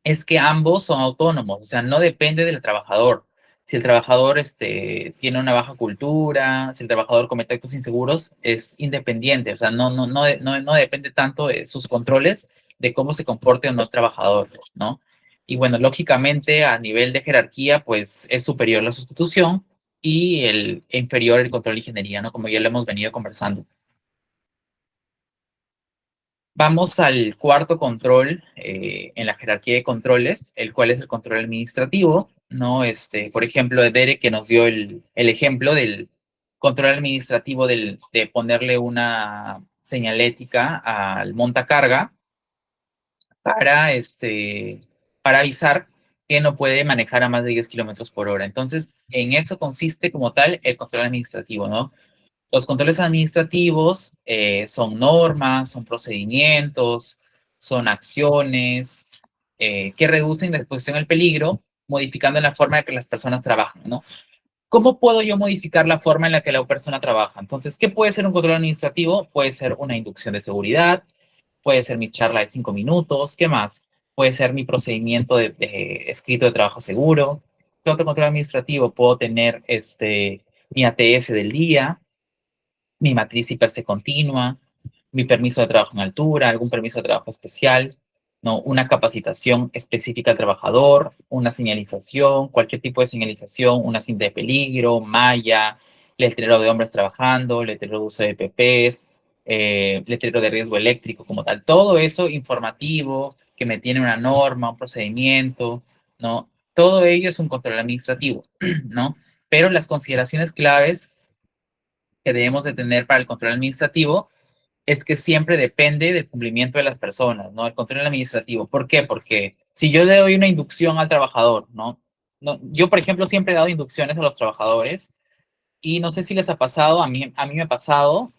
es que ambos son autónomos, o sea, no depende del trabajador. Si el trabajador tiene una baja cultura, si el trabajador comete actos inseguros, es independiente, o sea, no depende tanto de sus controles de cómo se comporte o no el trabajador, ¿no? Y bueno, lógicamente a nivel de jerarquía, pues es superior la sustitución y el inferior el control de ingeniería, ¿no? Como ya lo hemos venido conversando. Vamos al cuarto control en la jerarquía de controles, el cual es el control administrativo, ¿no? Por ejemplo, Derek que nos dio el ejemplo del control administrativo de ponerle una señalética al montacarga para, para avisar que no puede manejar a más de 10 kilómetros por hora. Entonces, en eso consiste como tal el control administrativo, ¿no? Los controles administrativos son normas, son procedimientos, son acciones que reducen la exposición al peligro, modificando la forma en que las personas trabajan, ¿no? ¿Cómo puedo yo modificar la forma en la que la persona trabaja? Entonces, ¿qué puede ser un control administrativo? Puede ser una inducción de seguridad, puede ser mi charla de 5 minutos, ¿qué más? Puede ser mi procedimiento de escrito de trabajo seguro. ¿Qué otro control administrativo? Puedo tener mi ATS del día, mi matriz y per se continua, mi permiso de trabajo en altura, algún permiso de trabajo especial, ¿no? Una capacitación específica al trabajador, una señalización, cualquier tipo de señalización, una cinta de peligro, malla, letrero de hombres trabajando, letrero de uso de PPs, letrero de riesgo eléctrico como tal. Todo eso informativo, que me tiene una norma, un procedimiento, ¿no? Todo ello es un control administrativo, ¿no? Pero las consideraciones claves que debemos de tener para el control administrativo es que siempre depende del cumplimiento de las personas, ¿no? El control administrativo. ¿Por qué? Porque si yo le doy una inducción al trabajador, ¿no? Yo, por ejemplo, siempre he dado inducciones a los trabajadores y no sé si les ha pasado, a mí me ha pasado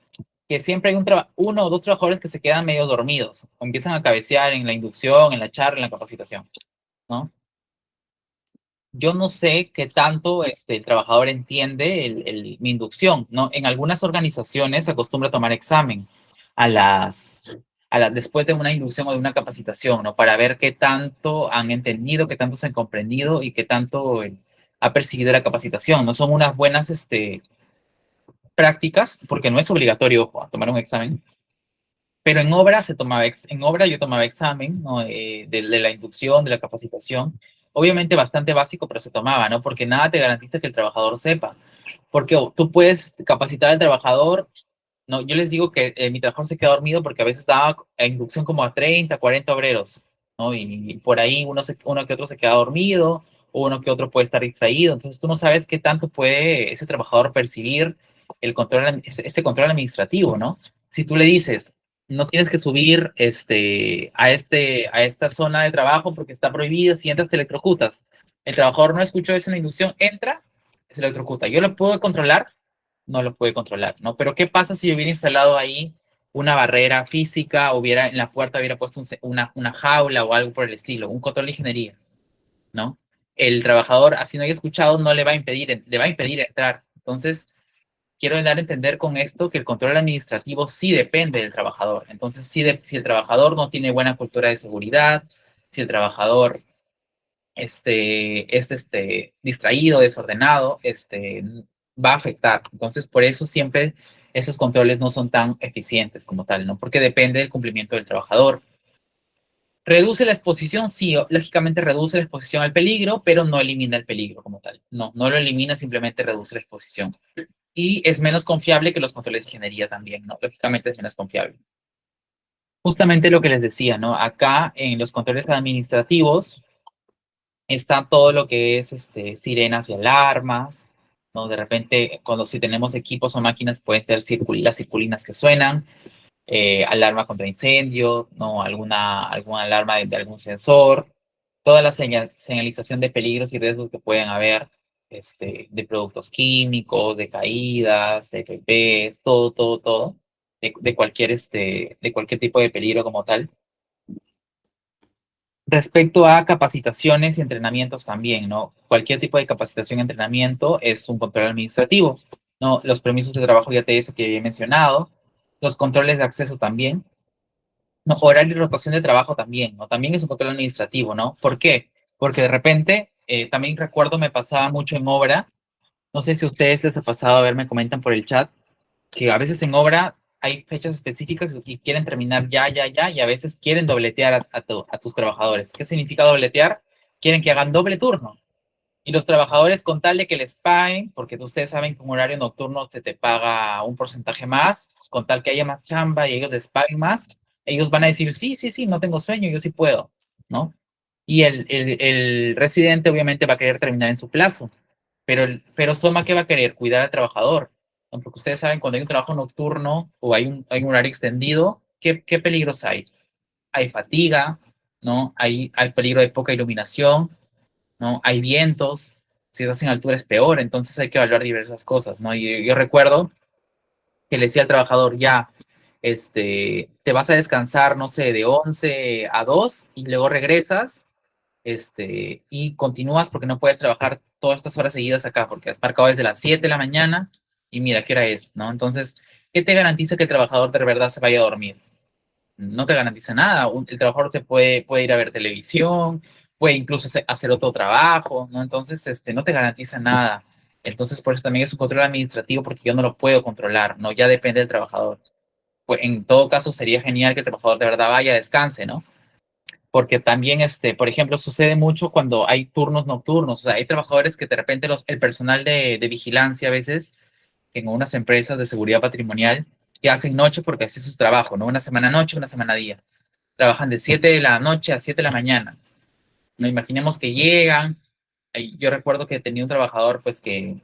que siempre hay uno o dos trabajadores que se quedan medio dormidos, o empiezan a cabecear en la inducción, en la charla, en la capacitación, ¿no? Yo no sé qué tanto el trabajador entiende mi inducción, ¿no? En algunas organizaciones se acostumbra a tomar examen a después de una inducción o de una capacitación, ¿no? Para ver qué tanto han entendido, qué tanto se han comprendido y qué tanto ha perseguido la capacitación, ¿no? Son unas buenas prácticas, porque no es obligatorio, ojo, tomar un examen, pero en obra en obra yo tomaba examen, ¿no? De la inducción, de la capacitación, obviamente bastante básico, pero se tomaba, ¿no? Porque nada te garantiza que el trabajador sepa. Porque tú puedes capacitar al trabajador, no, yo les digo que mi trabajador se queda dormido porque a veces daba inducción como a 30, 40 obreros, ¿no? Y por ahí uno que otro se queda dormido, o uno que otro puede estar distraído. Entonces tú no sabes qué tanto puede ese trabajador percibir ese control administrativo, ¿no? Si tú le dices, no tienes que subir a esta zona de trabajo porque está prohibido, si entras te electrocutas. El trabajador no escuchó eso en la inducción, entra, se electrocuta. ¿Yo lo puedo controlar? No lo puede controlar, ¿no? Pero ¿qué pasa si yo hubiera instalado ahí una barrera física, hubiera en la puerta hubiera puesto una jaula o algo por el estilo, un control de ingeniería, ¿no? El trabajador, así no haya escuchado, no le va a impedir entrar. Entonces, quiero dar a entender con esto que el control administrativo sí depende del trabajador. Entonces, si el trabajador no tiene buena cultura de seguridad, si el trabajador es distraído, desordenado, va a afectar. Entonces, por eso siempre esos controles no son tan eficientes como tal, ¿no? Porque depende del cumplimiento del trabajador. ¿Reduce la exposición? Sí, lógicamente reduce la exposición al peligro, pero no elimina el peligro como tal. No, no lo elimina, simplemente reduce la exposición. Y es menos confiable que los controles de ingeniería también, ¿no? Lógicamente es menos confiable. Justamente lo que les decía, ¿no? Acá en los controles administrativos, está todo lo que es sirenas y alarmas, ¿no? De repente, cuando si tenemos equipos o máquinas, pueden ser las circulinas que suenan, alarma contra incendio, ¿no? Alguna alarma de algún sensor, toda la señalización de peligros y riesgos que pueden haber, de productos químicos, de caídas, de PPs, todo, de cualquier tipo de peligro como tal. Respecto a capacitaciones y entrenamientos también, ¿no? Cualquier tipo de capacitación y entrenamiento es un control administrativo, ¿no? Los permisos de trabajo y ATS que había mencionado, los controles de acceso también, ¿no? Horario y rotación de trabajo también, ¿no? También es un control administrativo, ¿no? ¿Por qué? Porque de repente, también recuerdo, me pasaba mucho en obra, no sé si a ustedes les ha pasado, a ver, me comentan por el chat, que a veces en obra hay fechas específicas y quieren terminar ya, y a veces quieren dobletear a tus trabajadores. ¿Qué significa dobletear? Quieren que hagan doble turno. Y los trabajadores, con tal de que les paguen, porque ustedes saben que un horario nocturno se te paga un porcentaje más, pues, con tal que haya más chamba y ellos les paguen más, ellos van a decir, sí, no tengo sueño, yo sí puedo, ¿no? Y el residente obviamente va a querer terminar en su plazo, pero Soma, ¿qué va a querer? Cuidar al trabajador, ¿no? Porque ustedes saben, cuando hay un trabajo nocturno o hay un horario extendido, ¿qué peligros hay? Hay fatiga, ¿no? Hay peligro de poca iluminación, ¿no? Hay vientos, si estás en altura es peor, entonces hay que evaluar diversas cosas, ¿no? Y yo recuerdo que le decía al trabajador, ya, te vas a descansar, no sé, de 11 a 2 y luego regresas, y continúas porque no puedes trabajar todas estas horas seguidas acá, porque has marcado desde las 7 de la mañana y mira qué hora es, ¿no? Entonces, ¿qué te garantiza que el trabajador de verdad se vaya a dormir? No te garantiza nada. El trabajador puede ir a ver televisión, puede incluso hacer otro trabajo, ¿no? Entonces, no te garantiza nada. Entonces, por eso también es un control administrativo porque yo no lo puedo controlar, ¿no? Ya depende del trabajador. Pues en todo caso, sería genial que el trabajador de verdad vaya, descanse, ¿no? Porque también, por ejemplo, sucede mucho cuando hay turnos nocturnos. O sea, hay trabajadores que de repente el personal de vigilancia a veces en unas empresas de seguridad patrimonial que hacen noche porque así es su trabajo, ¿no? Una semana noche, una semana día. Trabajan de 7 de la noche a 7 de la mañana. No imaginemos que llegan. Yo recuerdo que tenía un trabajador, pues, que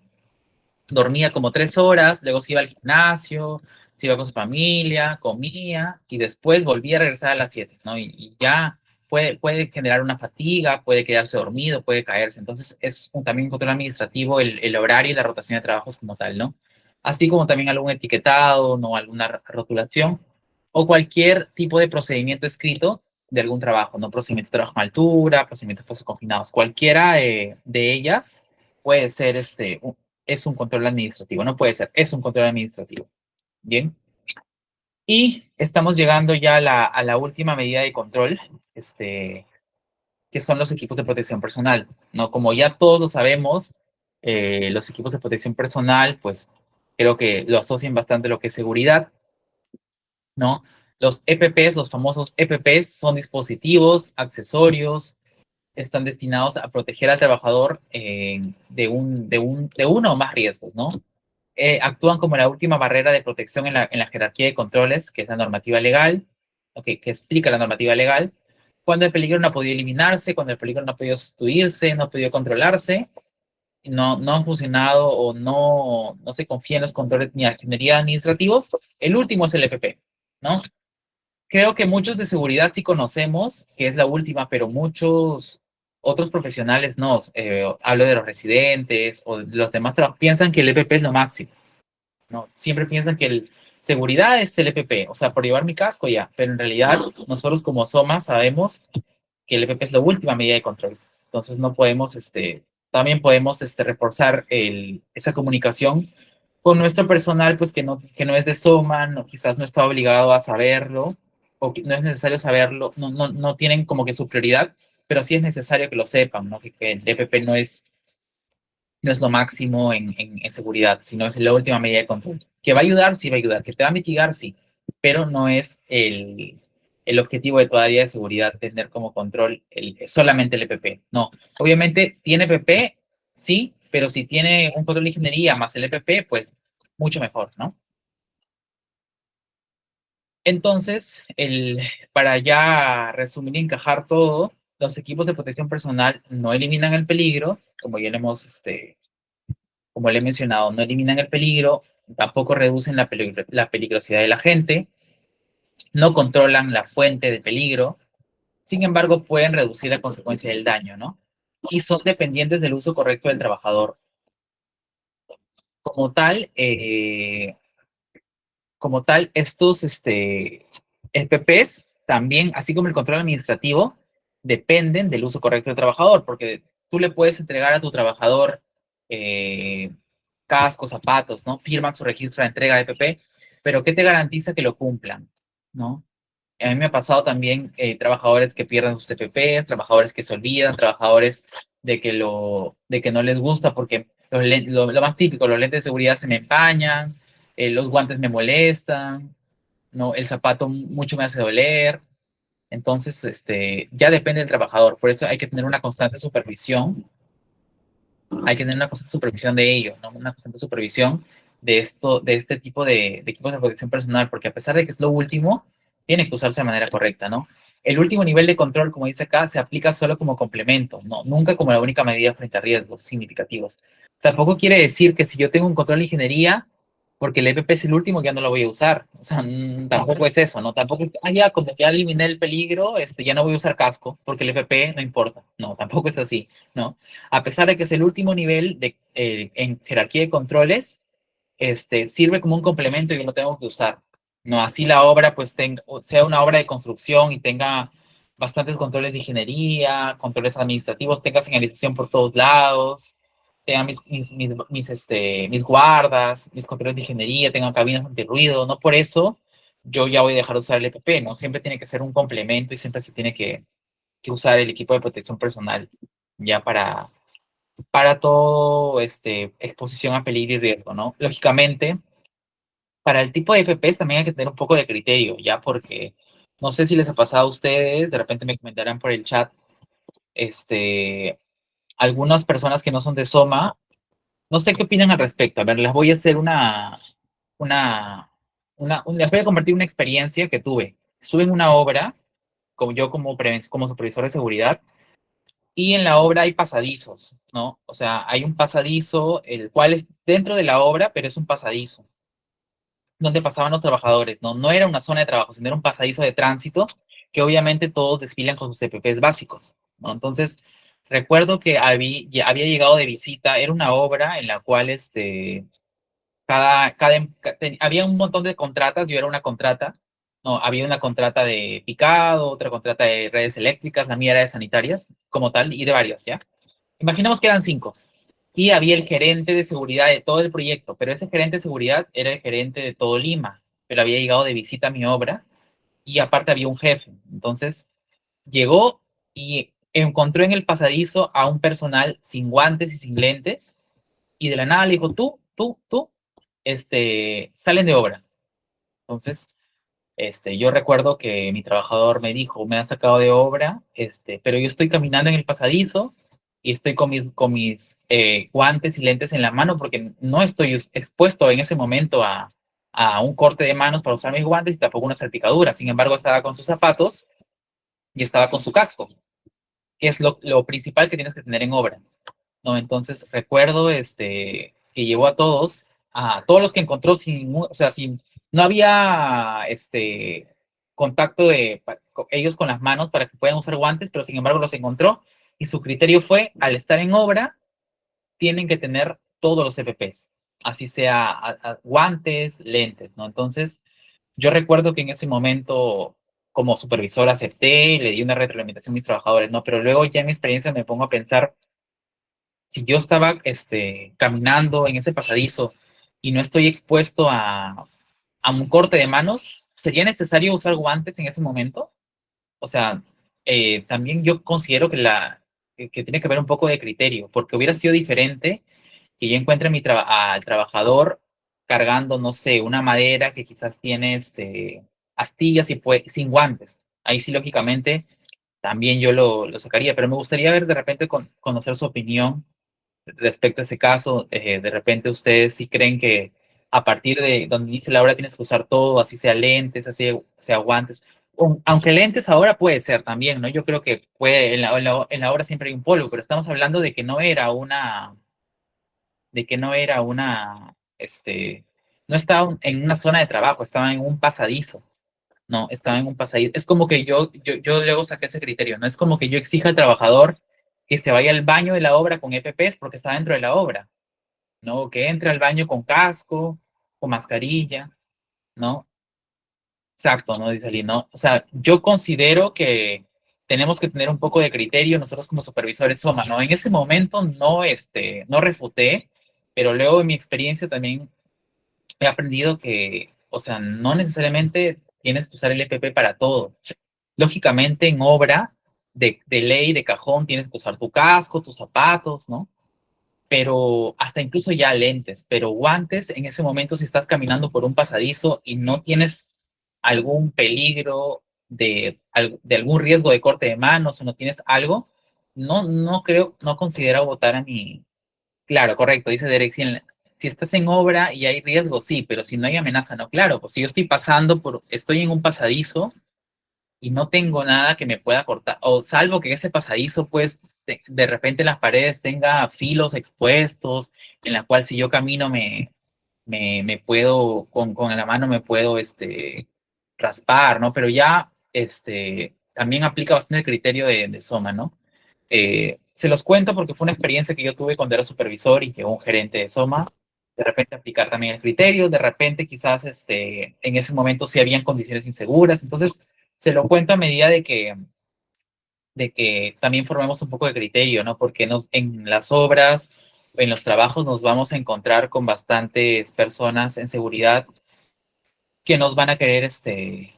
dormía como 3 horas, luego se iba al gimnasio, se iba con su familia, comía y después volvía a regresar a las 7, ¿no? Y ya puede generar una fatiga, puede quedarse dormido, puede caerse. Entonces, es también un control administrativo el horario y la rotación de trabajos como tal, ¿no? Así como también algún etiquetado, ¿no? Alguna rotulación o cualquier tipo de procedimiento escrito de algún trabajo, ¿no? Procedimiento de trabajo en altura, procedimientos de puestos confinados, cualquiera de ellas puede ser es un control administrativo, no puede ser, es un control administrativo. Bien. Y estamos llegando ya a la última medida de control, que son los equipos de protección personal, ¿no? Como ya todos lo sabemos, los equipos de protección personal, pues creo que lo asocian bastante a lo que es seguridad, ¿no? Los EPPs, los famosos EPPs, son dispositivos, accesorios, están destinados a proteger al trabajador de uno o más riesgos, ¿no? Actúan como la última barrera de protección en la jerarquía de controles, que es la normativa legal, okay, que explica la normativa legal, cuando el peligro no ha podido eliminarse, cuando el peligro no ha podido sustituirse, no ha podido controlarse, no han funcionado o no se confía en los controles ni ingeniería administrativos, el último es el EPP, ¿no? Creo que muchos de seguridad sí conocemos, que es la última, pero muchos otros profesionales no. Hablo de los residentes o de los demás trabajos, piensan que el EPP es lo máximo. No, siempre piensan que el seguridad es el EPP, o sea, por llevar mi casco ya, pero en realidad nosotros como SOMA sabemos que el EPP es la última medida de control. Entonces no podemos, también podemos reforzar esa comunicación con nuestro personal, pues que no es de SOMA, no, quizás no está obligado a saberlo, o que no es necesario saberlo, no tienen como que su prioridad, pero sí es necesario que lo sepan, ¿no? Que el EPP no es lo máximo en seguridad, sino es la última medida de control. ¿Que va a ayudar? Sí va a ayudar. ¿Que te va a mitigar? Sí, pero no es el objetivo de toda área de seguridad tener como control solamente el EPP. No, obviamente tiene EPP, sí, pero si tiene un control de ingeniería más el EPP, pues mucho mejor, ¿no? Entonces, para ya resumir y encajar todo, los equipos de protección personal no eliminan el peligro, como ya le hemos como le he mencionado, no eliminan el peligro, tampoco reducen la peligrosidad de la gente, no controlan la fuente de peligro, sin embargo, pueden reducir la consecuencia del daño, ¿no? Y son dependientes del uso correcto del trabajador. Como tal, estos EPPs también, así como el control administrativo, dependen del uso correcto del trabajador, porque tú le puedes entregar a tu trabajador eh, cascos, zapatos, ¿no? Firman su registro de entrega de EPP, pero ¿qué te garantiza que lo cumplan? ¿No? A mí me ha pasado también trabajadores que pierden sus EPPs, trabajadores que se olvidan, trabajadores de que no les gusta porque lo más típico, los lentes de seguridad se me empañan, los guantes me molestan, ¿no? El zapato mucho me hace doler. Entonces, ya depende del trabajador. Por eso hay que tener una constante supervisión. Hay que tener una constante supervisión de ello, ¿no? Una constante supervisión de este tipo de equipos de protección personal, porque a pesar de que es lo último, tiene que usarse de manera correcta, ¿no? El último nivel de control, como dice acá, se aplica solo como complemento, ¿no? Nunca como la única medida frente a riesgos significativos. Tampoco quiere decir que si yo tengo un control de ingeniería, porque el EPP es el último, ya no lo voy a usar. O sea, tampoco es eso, ¿no? Tampoco es, ya, como que ya eliminé el peligro, ya no voy a usar casco, porque el EPP no importa. No, tampoco es así, ¿no? A pesar de que es el último nivel en jerarquía de controles, sirve como un complemento y yo lo tengo que usar. No, así la obra pues sea una obra de construcción y tenga bastantes controles de ingeniería, controles administrativos, tenga señalización por todos lados, tenga mis guardas, mis controles de ingeniería, tenga cabinas antirruido, no por eso yo ya voy a dejar de usar el EPP, ¿no? Siempre tiene que ser un complemento y siempre se tiene que usar el equipo de protección personal ya para todo, exposición a peligro y riesgo, ¿no? Lógicamente, para el tipo de EPPs también hay que tener un poco de criterio, ya porque no sé si les ha pasado a ustedes, de repente me comentarán por el chat, algunas personas que no son de Soma, no sé qué opinan al respecto. A ver, les voy a hacer una, les voy a compartir una experiencia que tuve. Estuve en una obra, como yo como supervisor de seguridad, y en la obra hay pasadizos, ¿no? O sea, hay un pasadizo, el cual es dentro de la obra, pero es un pasadizo, donde pasaban los trabajadores, ¿no? No era una zona de trabajo, sino era un pasadizo de tránsito, que obviamente todos desfilan con sus CPPs básicos, ¿no? Entonces, recuerdo que había llegado de visita, era una obra en la cual había un montón de contratas, yo era una contrata, no, había una contrata de picado, otra contrata de redes eléctricas, la mía era de sanitarias, como tal, y de varias, ¿ya? Imaginemos que eran 5. Y había el gerente de seguridad de todo el proyecto, pero ese gerente de seguridad era el gerente de todo Lima, pero había llegado de visita a mi obra y aparte había un jefe. Entonces llegó y encontró en el pasadizo a un personal sin guantes y sin lentes y de la nada le dijo, tú, salen de obra. Entonces, yo recuerdo que mi trabajador me dijo, me ha sacado de obra, pero yo estoy caminando en el pasadizo y estoy con mis guantes y lentes en la mano porque no estoy expuesto en ese momento a un corte de manos para usar mis guantes y tampoco una salpicadura. Sin embargo, estaba con sus zapatos y estaba con su casco, que es lo principal que tienes que tener en obra. ¿No? Entonces recuerdo que llevó a todos los que encontró o sea, no había contacto con ellos con las manos para que puedan usar guantes, pero sin embargo los encontró y su criterio fue, al estar en obra, tienen que tener todos los EPPs, así sea guantes, lentes, ¿no? Entonces, yo recuerdo que en ese momento, como supervisor, acepté, le di una retroalimentación a mis trabajadores, ¿no? Pero luego ya en mi experiencia me pongo a pensar si yo estaba caminando en ese pasadizo y no estoy expuesto a un corte de manos, ¿sería necesario usar guantes en ese momento? O sea, también yo considero que tiene que haber un poco de criterio, porque hubiera sido diferente que yo encuentre al trabajador cargando, no sé, una madera que quizás tiene astillas y sin guantes. Ahí sí, lógicamente, también yo lo sacaría, pero me gustaría ver de repente conocer su opinión respecto a ese caso, de repente ustedes sí creen que a partir de donde dice la hora tienes que usar todo, así sea lentes, así sea guantes, aunque lentes ahora puede ser también, ¿no? Yo creo que puede, en la obra siempre hay un polvo, pero estamos hablando de que no era una, no estaba en una zona de trabajo, estaba en un pasadizo. No, estaba en un pasadizo. Es como que yo luego saqué ese criterio, ¿no? Es como que yo exija al trabajador que se vaya al baño de la obra con EPPs porque está dentro de la obra, ¿no? Que entre al baño con casco, con mascarilla, ¿no? Exacto, ¿no? Dice Ali, ¿no? O sea, yo considero que tenemos que tener un poco de criterio nosotros como supervisores SOMA, ¿no? En ese momento no refuté, pero luego en mi experiencia también he aprendido que, o sea, no necesariamente tienes que usar el EPP para todo. Lógicamente, en obra de ley, de cajón, tienes que usar tu casco, tus zapatos, ¿no? Pero hasta incluso ya lentes, pero guantes en ese momento si estás caminando por un pasadizo y no tienes algún peligro de algún riesgo de corte de manos o no tienes algo, no creo, no considero votar a mi... Claro, correcto, dice Derek, si estás en obra y hay riesgo, sí, pero si no hay amenaza, no, claro, pues si yo estoy en un pasadizo y no tengo nada que me pueda cortar, o salvo que ese pasadizo, pues, de repente las paredes tenga filos expuestos, en la cual si yo camino me puedo, con la mano me puedo, raspar, ¿no? Pero ya, también aplica bastante el criterio de Soma, ¿no? Se los cuento porque fue una experiencia que yo tuve cuando era supervisor y que un gerente de Soma, de repente aplicar también el criterio, de repente quizás en ese momento sí habían condiciones inseguras, entonces se lo cuento a medida de que también formemos un poco de criterio, ¿no? Porque en las obras, en los trabajos nos vamos a encontrar con bastantes personas en seguridad que nos van a querer, que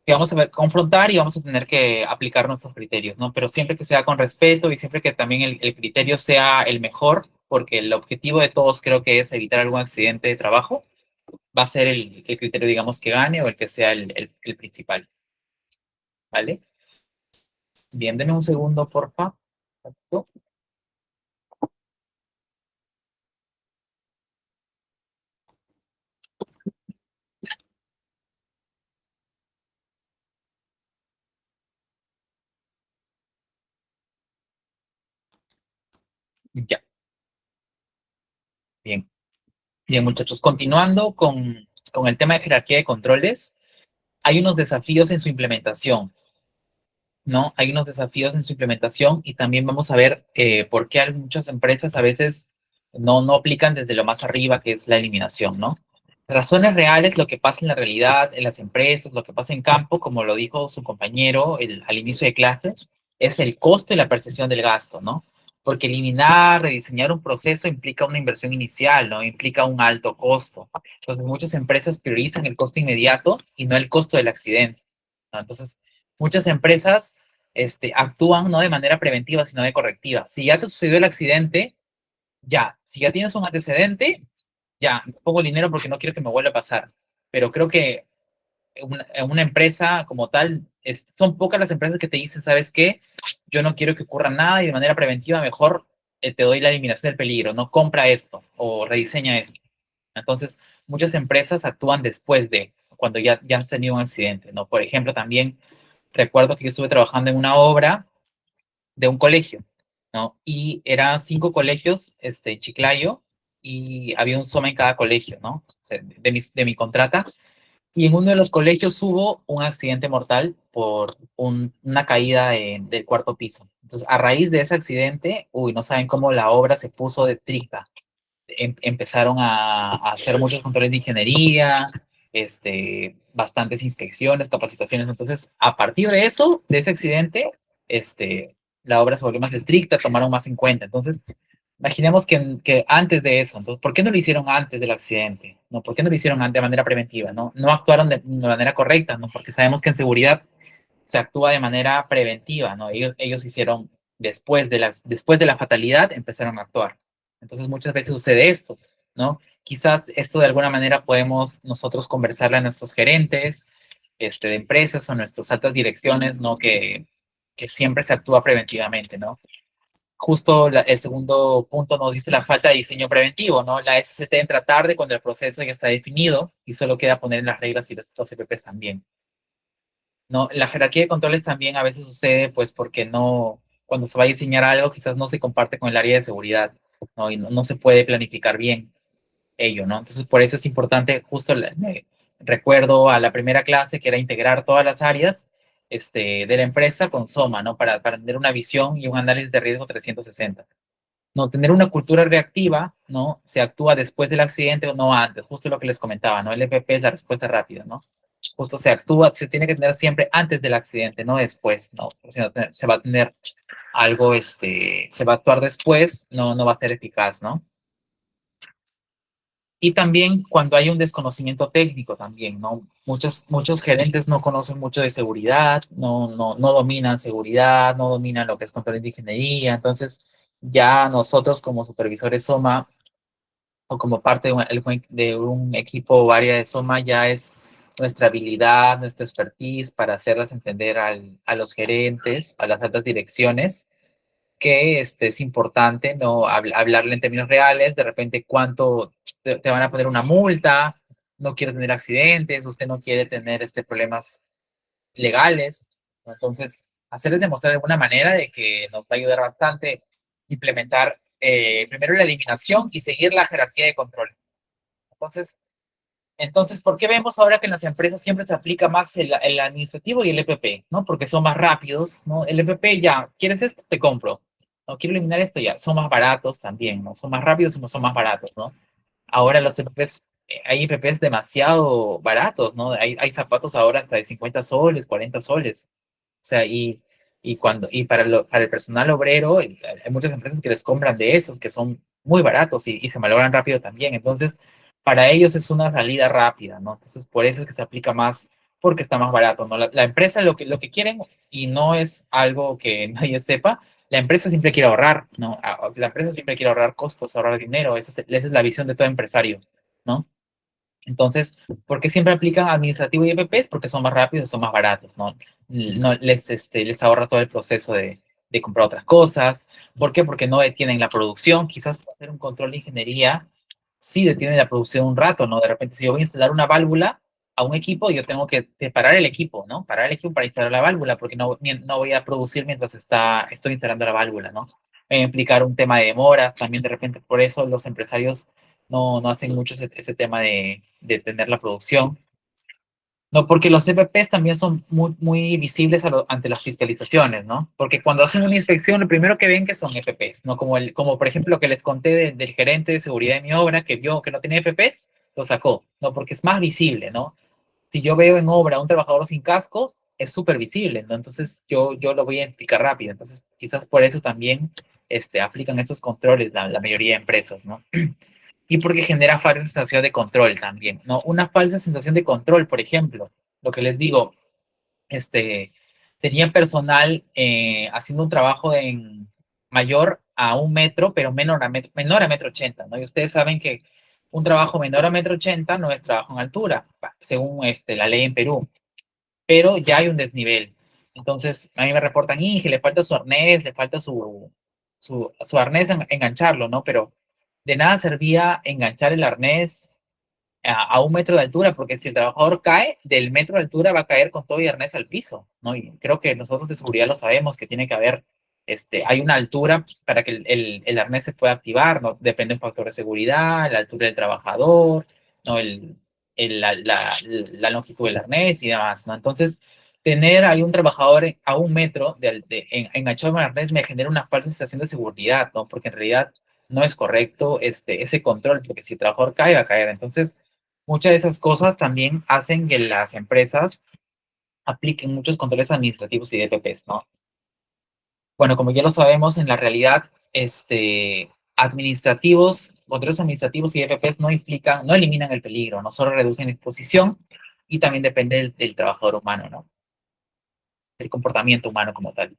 vamos a confrontar y vamos a tener que aplicar nuestros criterios, ¿no? Pero siempre que sea con respeto y siempre que también el criterio sea el mejor, porque el objetivo de todos creo que es evitar algún accidente de trabajo, va a ser el criterio, digamos, que gane o el que sea el principal, ¿vale? Bien, deme un segundo, porfa. Ya, bien. Bien, muchachos. Continuando con el tema de jerarquía de controles, hay unos desafíos en su implementación, ¿no? Hay unos desafíos en su implementación y también vamos a ver por qué muchas empresas a veces no aplican desde lo más arriba, que es la eliminación, ¿no? Razones reales, lo que pasa en la realidad, en las empresas, lo que pasa en campo, como lo dijo su compañero al inicio de clase, es el costo y la percepción del gasto, ¿no? Porque eliminar, rediseñar un proceso implica una inversión inicial, ¿no? Implica un alto costo. Entonces, muchas empresas priorizan el costo inmediato y no el costo del accidente, ¿no? Entonces, muchas empresas actúan no de manera preventiva, sino de correctiva. Si ya te sucedió el accidente, ya. Si ya tienes un antecedente, ya, pongo el dinero porque no quiero que me vuelva a pasar. Pero creo que una empresa como tal, son pocas las empresas que te dicen, ¿sabes qué? Yo no quiero que ocurra nada y de manera preventiva mejor te doy la eliminación del peligro, no compra esto o rediseña esto. Entonces, muchas empresas actúan después de cuando ya han tenido un accidente, ¿no? Por ejemplo, también recuerdo que yo estuve trabajando en una obra de un colegio, ¿no? Y eran 5 colegios, en Chiclayo, y había un SOMA en cada colegio, ¿no? O sea, de mi contrata. Y en uno de los colegios hubo un accidente mortal por una caída del cuarto piso. Entonces, a raíz de ese accidente, uy, no saben cómo la obra se puso de estricta. Empezaron a hacer muchos controles de ingeniería, bastantes inspecciones, capacitaciones. Entonces, a partir de eso, de ese accidente, la obra se volvió más estricta, tomaron más en cuenta. Entonces, imaginemos que antes de eso, entonces, ¿por qué no lo hicieron antes del accidente? ¿No? ¿Por qué no lo hicieron de manera preventiva? No actuaron de manera correcta, ¿no? Porque sabemos que en seguridad se actúa de manera preventiva, ¿no? Ellos hicieron después de la fatalidad, empezaron a actuar. Entonces muchas veces sucede esto, ¿no? Quizás esto de alguna manera podemos nosotros conversarle a nuestros gerentes de empresas o a nuestras altas direcciones, ¿no? Que siempre se actúa preventivamente, ¿no? Justo el segundo punto nos dice la falta de diseño preventivo, ¿no? La SCT entra tarde cuando el proceso ya está definido y solo queda poner en las reglas y los EPPs también. ¿No? La jerarquía de controles también a veces sucede, pues, porque cuando se va a diseñar algo, quizás no se comparte con el área de seguridad, ¿no? Y no se puede planificar bien ello, ¿no? Entonces, por eso es importante, justo recuerdo a la primera clase que era integrar todas las áreas, de la empresa con SOMA, ¿no? Para tener una visión y un análisis de riesgo 360. No, tener una cultura reactiva, ¿no? Se actúa después del accidente o no antes, justo lo que les comentaba, ¿no? El EPP es la respuesta rápida, ¿no? Justo se actúa, se tiene que tener siempre antes del accidente, no después, ¿no? Si no, se va a tener algo, se va a actuar después, no va a ser eficaz, ¿no? Y también cuando hay un desconocimiento técnico también, ¿no? Muchos gerentes no conocen mucho de seguridad, no dominan seguridad, no dominan lo que es control de ingeniería, entonces ya nosotros como supervisores SOMA o como parte de un equipo o área de SOMA ya es nuestra habilidad, nuestra expertise para hacerlas entender a los gerentes, a las altas direcciones, que es importante no hablarle en términos reales, de repente cuánto te van a poner una multa, no quiere tener accidentes, usted no quiere tener problemas legales. Entonces, hacerles demostrar de alguna manera de que nos va a ayudar bastante implementar primero la eliminación y seguir la jerarquía de controles. Entonces, ¿por qué vemos ahora que en las empresas siempre se aplica más el administrativo y el EPP? ¿No? Porque son más rápidos, ¿no? El EPP ya, ¿quieres esto? Te compro. No quiero eliminar esto ya. Son más baratos también, ¿no? Son más rápidos y no son más baratos, ¿no? Ahora los EPPs, hay EPPs demasiado baratos, ¿no? Hay zapatos ahora hasta de 50 soles, 40 soles. O sea, y para el personal obrero, hay muchas empresas que les compran de esos, que son muy baratos y se malogran rápido también. Entonces, para ellos es una salida rápida, ¿no? Entonces, por eso es que se aplica más, porque está más barato, ¿no? La empresa lo que quieren, y no es algo que nadie sepa, la empresa siempre quiere ahorrar, ¿no? La empresa siempre quiere ahorrar costos, ahorrar dinero. Esa es la visión de todo empresario, ¿no? Entonces, ¿por qué siempre aplican administrativo y EPPs? Porque son más rápidos, son más baratos, ¿no? No les ahorra todo el proceso de comprar otras cosas. ¿Por qué? Porque no detienen la producción. Quizás para hacer un control de ingeniería, sí detienen la producción un rato, ¿no? De repente, si yo voy a instalar una válvula a un equipo, yo tengo que parar el equipo, ¿no? Parar el equipo para instalar la válvula, porque no voy a producir mientras estoy instalando la válvula, ¿no? implicar un tema de demoras, también de repente por eso los empresarios no hacen mucho ese tema de tener la producción. No, porque los EPPs también son muy visibles ante las fiscalizaciones, ¿no? Porque cuando hacen una inspección, lo primero que ven que son EPPs, ¿no? Como por ejemplo lo que les conté del gerente de seguridad de mi obra que vio que no tenía EPPs, lo sacó, ¿no? Porque es más visible, ¿no? Si yo veo en obra a un trabajador sin casco, es súper visible, ¿no? Entonces yo lo voy a identificar rápido. Entonces quizás por eso también aplican estos controles la mayoría de empresas, ¿no? Y porque genera falsa sensación de control también, ¿no? Una falsa sensación de control, por ejemplo, lo que les digo, este, tenía personal haciendo un trabajo en mayor a 1 metro, pero menor a 1,80 m, ¿no? Y ustedes saben que un trabajo menor a 1,80 m no es trabajo en altura, según la ley en Perú, pero ya hay un desnivel. Entonces, a mí me reportan, y que le falta su arnés, le falta su arnés engancharlo, ¿no? Pero de nada servía enganchar el arnés a 1 metro de altura, porque si el trabajador cae, del metro de altura va a caer con todo y arnés al piso, ¿no? Y creo que nosotros de seguridad lo sabemos, que tiene que haber, hay una altura para que el arnés se pueda activar, ¿no? Depende de un factor de seguridad, la altura del trabajador, ¿no? La longitud del arnés y demás, ¿no? Entonces, tener ahí un trabajador a 1 metro enganchado en el arnés me genera una falsa sensación de seguridad, ¿no? Porque en realidad no es correcto ese control, porque si el trabajador cae, va a caer. Entonces, muchas de esas cosas también hacen que las empresas apliquen muchos controles administrativos y de EPPs, ¿no? Bueno, como ya lo sabemos, en la realidad, controles administrativos y EPPs no eliminan el peligro, no solo reducen la exposición y también depende del trabajador humano, ¿no? El comportamiento humano como tal.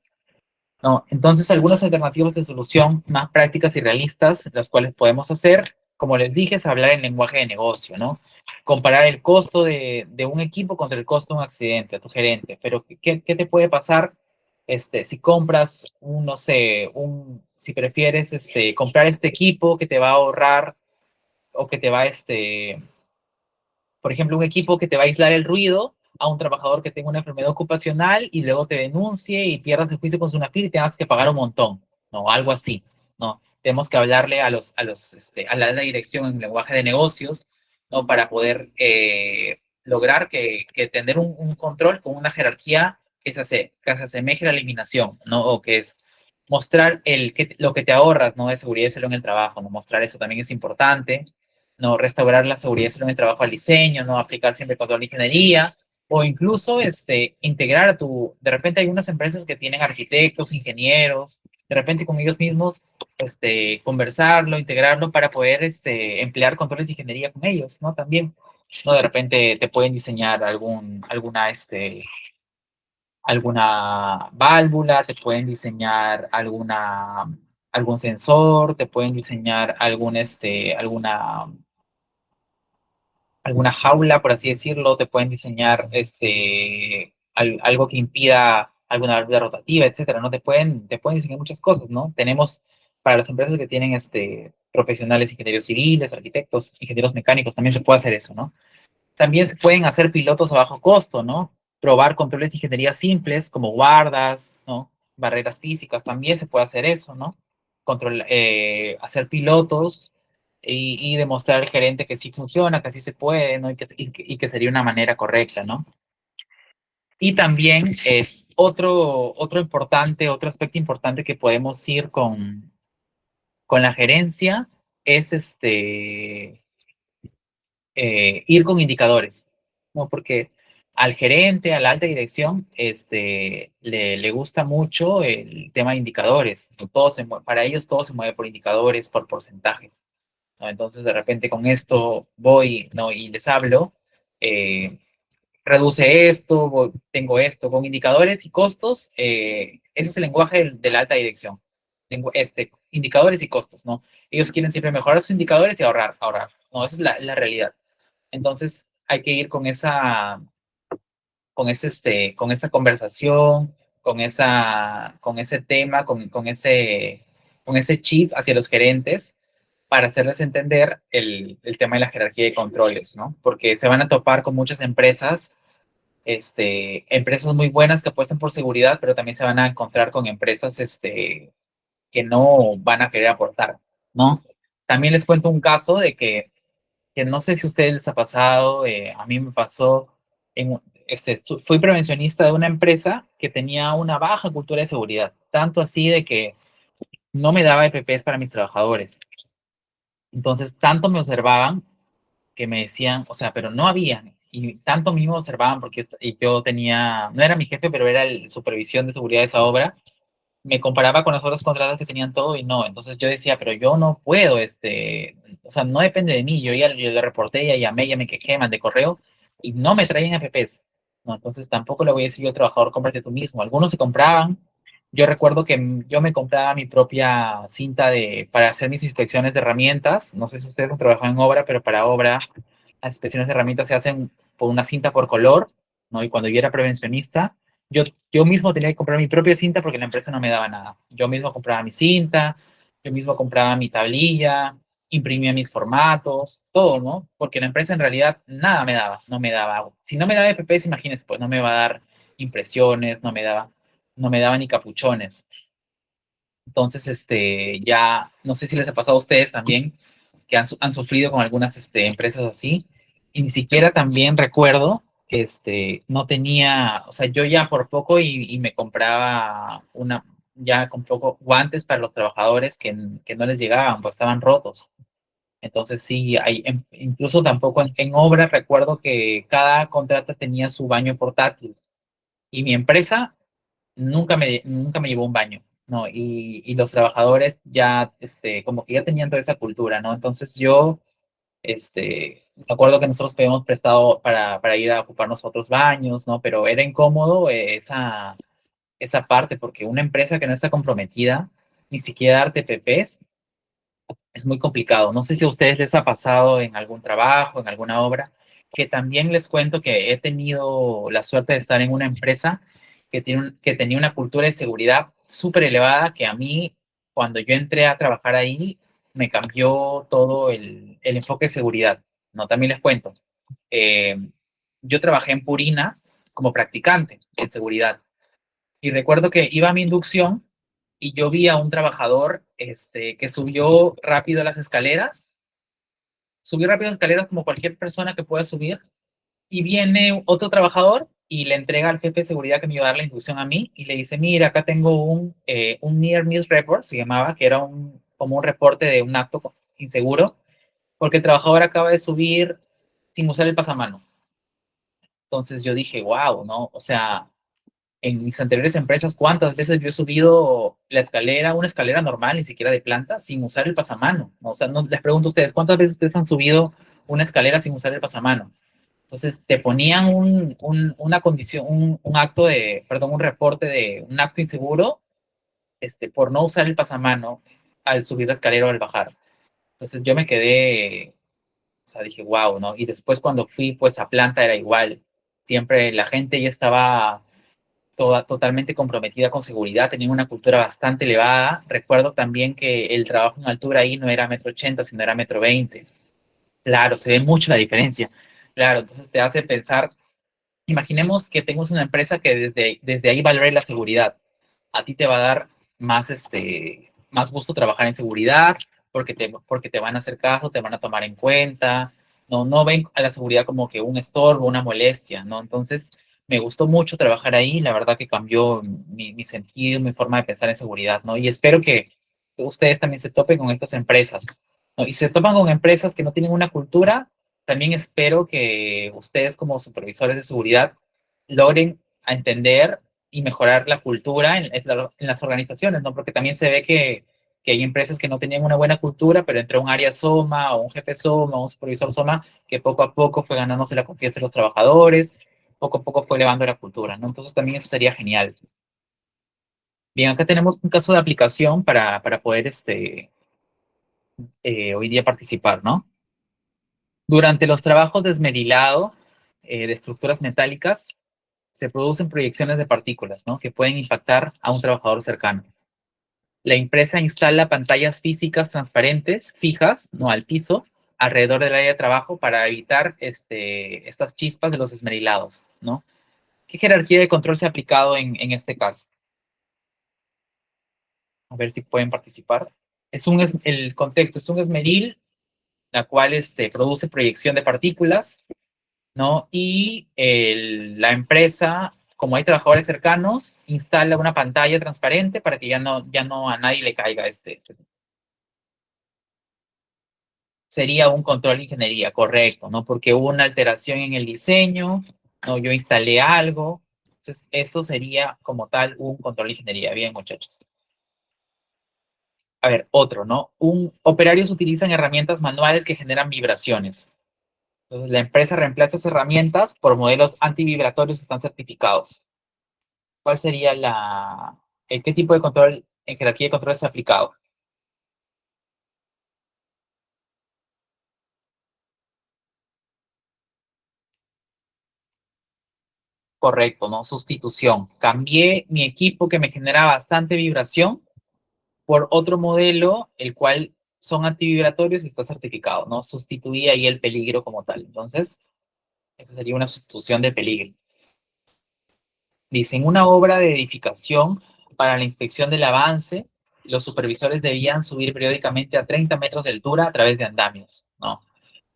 No, entonces algunas alternativas de solución más prácticas y realistas, las cuales podemos hacer, como les dije, es hablar en lenguaje de negocio, ¿no? Comparar el costo de un equipo contra el costo de un accidente a tu gerente. Pero, ¿qué te puede pasar si compras no sé, si prefieres comprar este equipo que te va a ahorrar o que te va por ejemplo, un equipo que te va a aislar el ruido a un trabajador que tenga una enfermedad ocupacional y luego te denuncie y pierdas el juicio con su NAFIR y tengas que pagar un montón, ¿no? Algo así, ¿no? Tenemos que hablarle a la dirección en lenguaje de negocios, ¿no? Para poder lograr que tener un control con una jerarquía que se asemeje a la eliminación, ¿no? O que es mostrar lo que te ahorras, ¿no? De seguridad y salud en el trabajo, ¿no? Mostrar eso también es importante, ¿no? Restaurar la seguridad en el trabajo al diseño, ¿no? Aplicar siempre control de ingeniería, o incluso integrar de repente hay unas empresas que tienen arquitectos, ingenieros, de repente con ellos mismos, conversarlo, integrarlo para poder, emplear controles de ingeniería con ellos, ¿no? También, ¿no? De repente te pueden diseñar alguna válvula, te pueden diseñar algún sensor, te pueden diseñar alguna jaula, por así decirlo, te pueden diseñar algo que impida alguna válvula rotativa, etcétera, ¿no? Te pueden diseñar muchas cosas, ¿no? Tenemos para las empresas que tienen profesionales, ingenieros civiles, arquitectos, ingenieros mecánicos, también se puede hacer eso, ¿no? También se pueden hacer pilotos a bajo costo, ¿no? Probar controles de ingeniería simples como guardas, ¿no? Barreras físicas, también se puede hacer eso, ¿no? Hacer pilotos y demostrar al gerente que sí funciona, que sí se puede, ¿no? Y que sería una manera correcta, ¿no? Y también es otro aspecto importante que podemos ir con la gerencia, es ir con indicadores, ¿no? Porque al gerente, a la alta dirección, le gusta mucho el tema de indicadores. Para ellos todo se mueve por indicadores, por porcentajes, ¿no? Entonces, de repente con esto voy, ¿no? Y les hablo, eh, reduce esto, tengo esto, con indicadores y costos, ese es el lenguaje de la alta dirección. Indicadores y costos, ¿no? Ellos quieren siempre mejorar sus indicadores y ahorrar, ahorrar, ¿no? Esa es la realidad. Entonces hay que ir con esa conversación, con ese tema, con ese chip hacia los gerentes para hacerles entender el tema de la jerarquía de controles, ¿no? Porque se van a topar con muchas empresas muy buenas que apuestan por seguridad, pero también se van a encontrar con empresas, que no van a querer aportar, ¿no? También les cuento un caso de que no sé si a ustedes les ha pasado, a mí me pasó, fui prevencionista de una empresa que tenía una baja cultura de seguridad, tanto así de que no me daba EPPs para mis trabajadores. Entonces, tanto me observaban que me decían, o sea, pero no habían, y tanto mismo me observaban porque y yo tenía, no era mi jefe, pero era el supervisión de seguridad de esa obra, me comparaba con los otros contratos que tenían todo y no. Entonces yo decía, pero yo no puedo, o sea, no depende de mí. Yo le reporté, ya llamé, ya me quejé, mandé correo y no me traían FPs. No, entonces tampoco le voy a decir yo al trabajador, cómprate tú mismo. Algunos se compraban. Yo recuerdo que yo me compraba mi propia cinta para hacer mis inspecciones de herramientas. No sé si ustedes han trabajado en obra, pero para obra las inspecciones de herramientas se hacen por una cinta por color, ¿no? Y cuando yo era prevencionista, yo, yo mismo tenía que comprar mi propia cinta porque la empresa no me daba nada. Yo mismo compraba mi cinta, yo mismo compraba mi tablilla, imprimía mis formatos, todo, ¿no? Porque la empresa en realidad nada me daba, no me daba. Si no me daba EPPs, imagínense, pues no me va a dar impresiones, no me daba ni capuchones. Entonces, ya, no sé si les ha pasado a ustedes también, que han sufrido con algunas empresas así, y ni siquiera también recuerdo que no tenía, o sea, yo ya por poco y me compraba ya con poco guantes para los trabajadores que no les llegaban, pues estaban rotos. Entonces sí, incluso tampoco en obra recuerdo que cada contrata tenía su baño portátil y mi empresa nunca me llevó un baño, ¿no? Y los trabajadores ya, como que ya tenían toda esa cultura, ¿no? Entonces yo, me acuerdo que nosotros pedíamos prestado para ir a ocupar nosotros baños, ¿no? Pero era incómodo esa parte, porque una empresa que no está comprometida, ni siquiera darte PPs, es muy complicado. No sé si a ustedes les ha pasado en algún trabajo, en alguna obra, que también les cuento que he tenido la suerte de estar en una empresa que tenía una cultura de seguridad súper elevada que a mí, cuando yo entré a trabajar ahí, me cambió todo el enfoque de seguridad. No, también les cuento. Eh, yo trabajé en Purina como practicante en seguridad y recuerdo que iba a mi inducción y yo vi a un trabajador que subió rápido las escaleras como cualquier persona que pueda subir, y viene otro trabajador y le entrega al jefe de seguridad que me iba a dar la inducción a mí y le dice, mira, acá tengo un Near Miss Report, se llamaba, que era como un reporte de un acto inseguro, porque el trabajador acaba de subir sin usar el pasamano. Entonces yo dije, wow, ¿no? O sea, en mis anteriores empresas, ¿cuántas veces yo he subido una escalera normal, ni siquiera de planta, sin usar el pasamano? ¿No? O sea, no, les pregunto a ustedes, ¿cuántas veces ustedes han subido una escalera sin usar el pasamano? Entonces, te ponían una condición, un acto perdón, un reporte de un acto inseguro, por no usar el pasamano al subir la escalera o al bajar. Entonces, yo me quedé, o sea, dije, wow, ¿no? Y después cuando fui, pues, a planta era igual. Siempre la gente ya estaba totalmente comprometida con seguridad, tenía una cultura bastante elevada. Recuerdo también que el trabajo en altura ahí no era 1,80 m, sino era 1,20 m. Claro, se ve mucho la diferencia. Claro, entonces te hace pensar, imaginemos que tenemos una empresa que desde ahí valore la seguridad. A ti te va a dar más gusto trabajar en seguridad porque te van a hacer caso, te van a tomar en cuenta. No ven a la seguridad como que un estorbo, una molestia, ¿no? Entonces, me gustó mucho trabajar ahí. La verdad que cambió mi sentido, mi forma de pensar en seguridad, ¿no? Y espero que ustedes también se topen con estas empresas, ¿no? Y se topan con empresas que no tienen una cultura. También espero que ustedes como supervisores de seguridad logren entender y mejorar la cultura en las organizaciones, ¿no? Porque también se ve que hay empresas que no tenían una buena cultura, pero entró un área SOMA o un jefe SOMA o un supervisor SOMA que poco a poco fue ganándose la confianza de los trabajadores, poco a poco fue elevando la cultura, ¿no? Entonces también eso sería genial. Bien, acá tenemos un caso de aplicación para poder hoy día participar, ¿no? Durante los trabajos de esmerilado de estructuras metálicas, se producen proyecciones de partículas, ¿no? Que pueden impactar a un trabajador cercano. La empresa instala pantallas físicas transparentes, fijas, no al piso, alrededor del área de trabajo para evitar estas chispas de los esmerilados, ¿no? ¿Qué jerarquía de control se ha aplicado en este caso? A ver si pueden participar. El contexto es un esmeril, la cual produce proyección de partículas, ¿no? Y la empresa, como hay trabajadores cercanos, instala una pantalla transparente para que ya no a nadie le caiga sería un control de ingeniería, correcto, ¿no? Porque hubo una alteración en el diseño, ¿no? Yo instalé algo, entonces eso sería como tal un control de ingeniería. Bien, muchachos. A ver, otro, ¿no? Operarios utilizan herramientas manuales que generan vibraciones. Entonces, la empresa reemplaza esas herramientas por modelos antivibratorios que están certificados. ¿Cuál sería qué tipo de control en jerarquía de control es aplicado? Correcto, ¿no? Sustitución. Cambié mi equipo que me genera bastante vibración por otro modelo, el cual son antivibratorios y está certificado, ¿no? Sustituí ahí el peligro como tal. Entonces, eso sería una sustitución de peligro. Dicen, una obra de edificación para la inspección del avance, los supervisores debían subir periódicamente a 30 metros de altura a través de andamios, ¿no?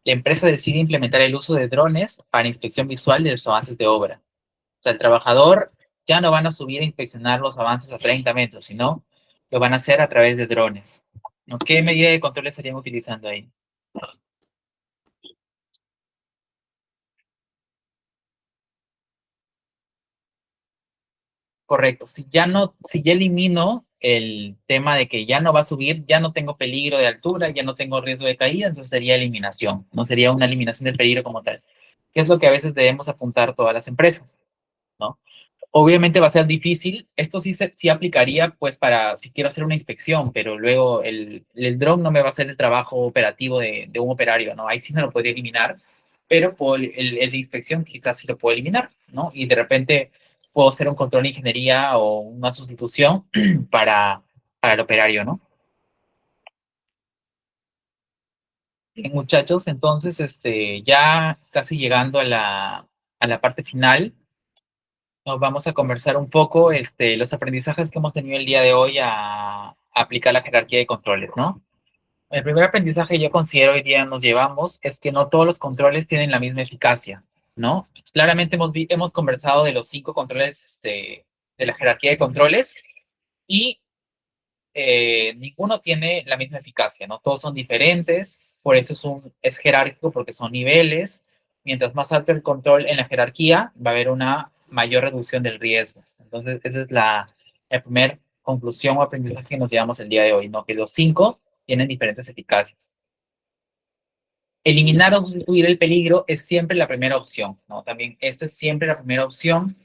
La empresa decide implementar el uso de drones para inspección visual de los avances de obra. O sea, el trabajador ya no van a subir a inspeccionar los avances a 30 metros, sino lo van a hacer a través de drones, ¿no? ¿Qué medida de control estarían utilizando ahí? Correcto. Si ya elimino el tema de que ya no va a subir, ya no tengo peligro de altura, ya no tengo riesgo de caída, entonces sería eliminación, no sería una eliminación del peligro como tal, que es lo que a veces debemos apuntar todas las empresas, ¿no? Obviamente va a ser difícil. Esto sí aplicaría pues para si quiero hacer una inspección, pero luego el dron no me va a hacer el trabajo operativo de un operario, ¿no? Ahí sí no lo podría eliminar, pero el de inspección quizás sí lo puedo eliminar, ¿no? Y de repente puedo hacer un control de ingeniería o una sustitución para, para el operario, ¿no? Bien, muchachos, entonces ya casi llegando a la parte final, nos vamos a conversar un poco los aprendizajes que hemos tenido el día de hoy a aplicar la jerarquía de controles, ¿no? El primer aprendizaje que yo considero hoy día nos llevamos es que no todos los controles tienen la misma eficacia, ¿no? Claramente hemos conversado de los 5 controles de la jerarquía de controles y ninguno tiene la misma eficacia, ¿no? Todos son diferentes, por eso es jerárquico, porque son niveles. Mientras más alto el control en la jerarquía, va a haber una mayor reducción del riesgo. Entonces, esa es la primera conclusión o aprendizaje que nos llevamos el día de hoy, ¿no? Que los 5 tienen diferentes eficacias. Eliminar o sustituir el peligro es siempre la primera opción, ¿no? También esta es siempre la primera opción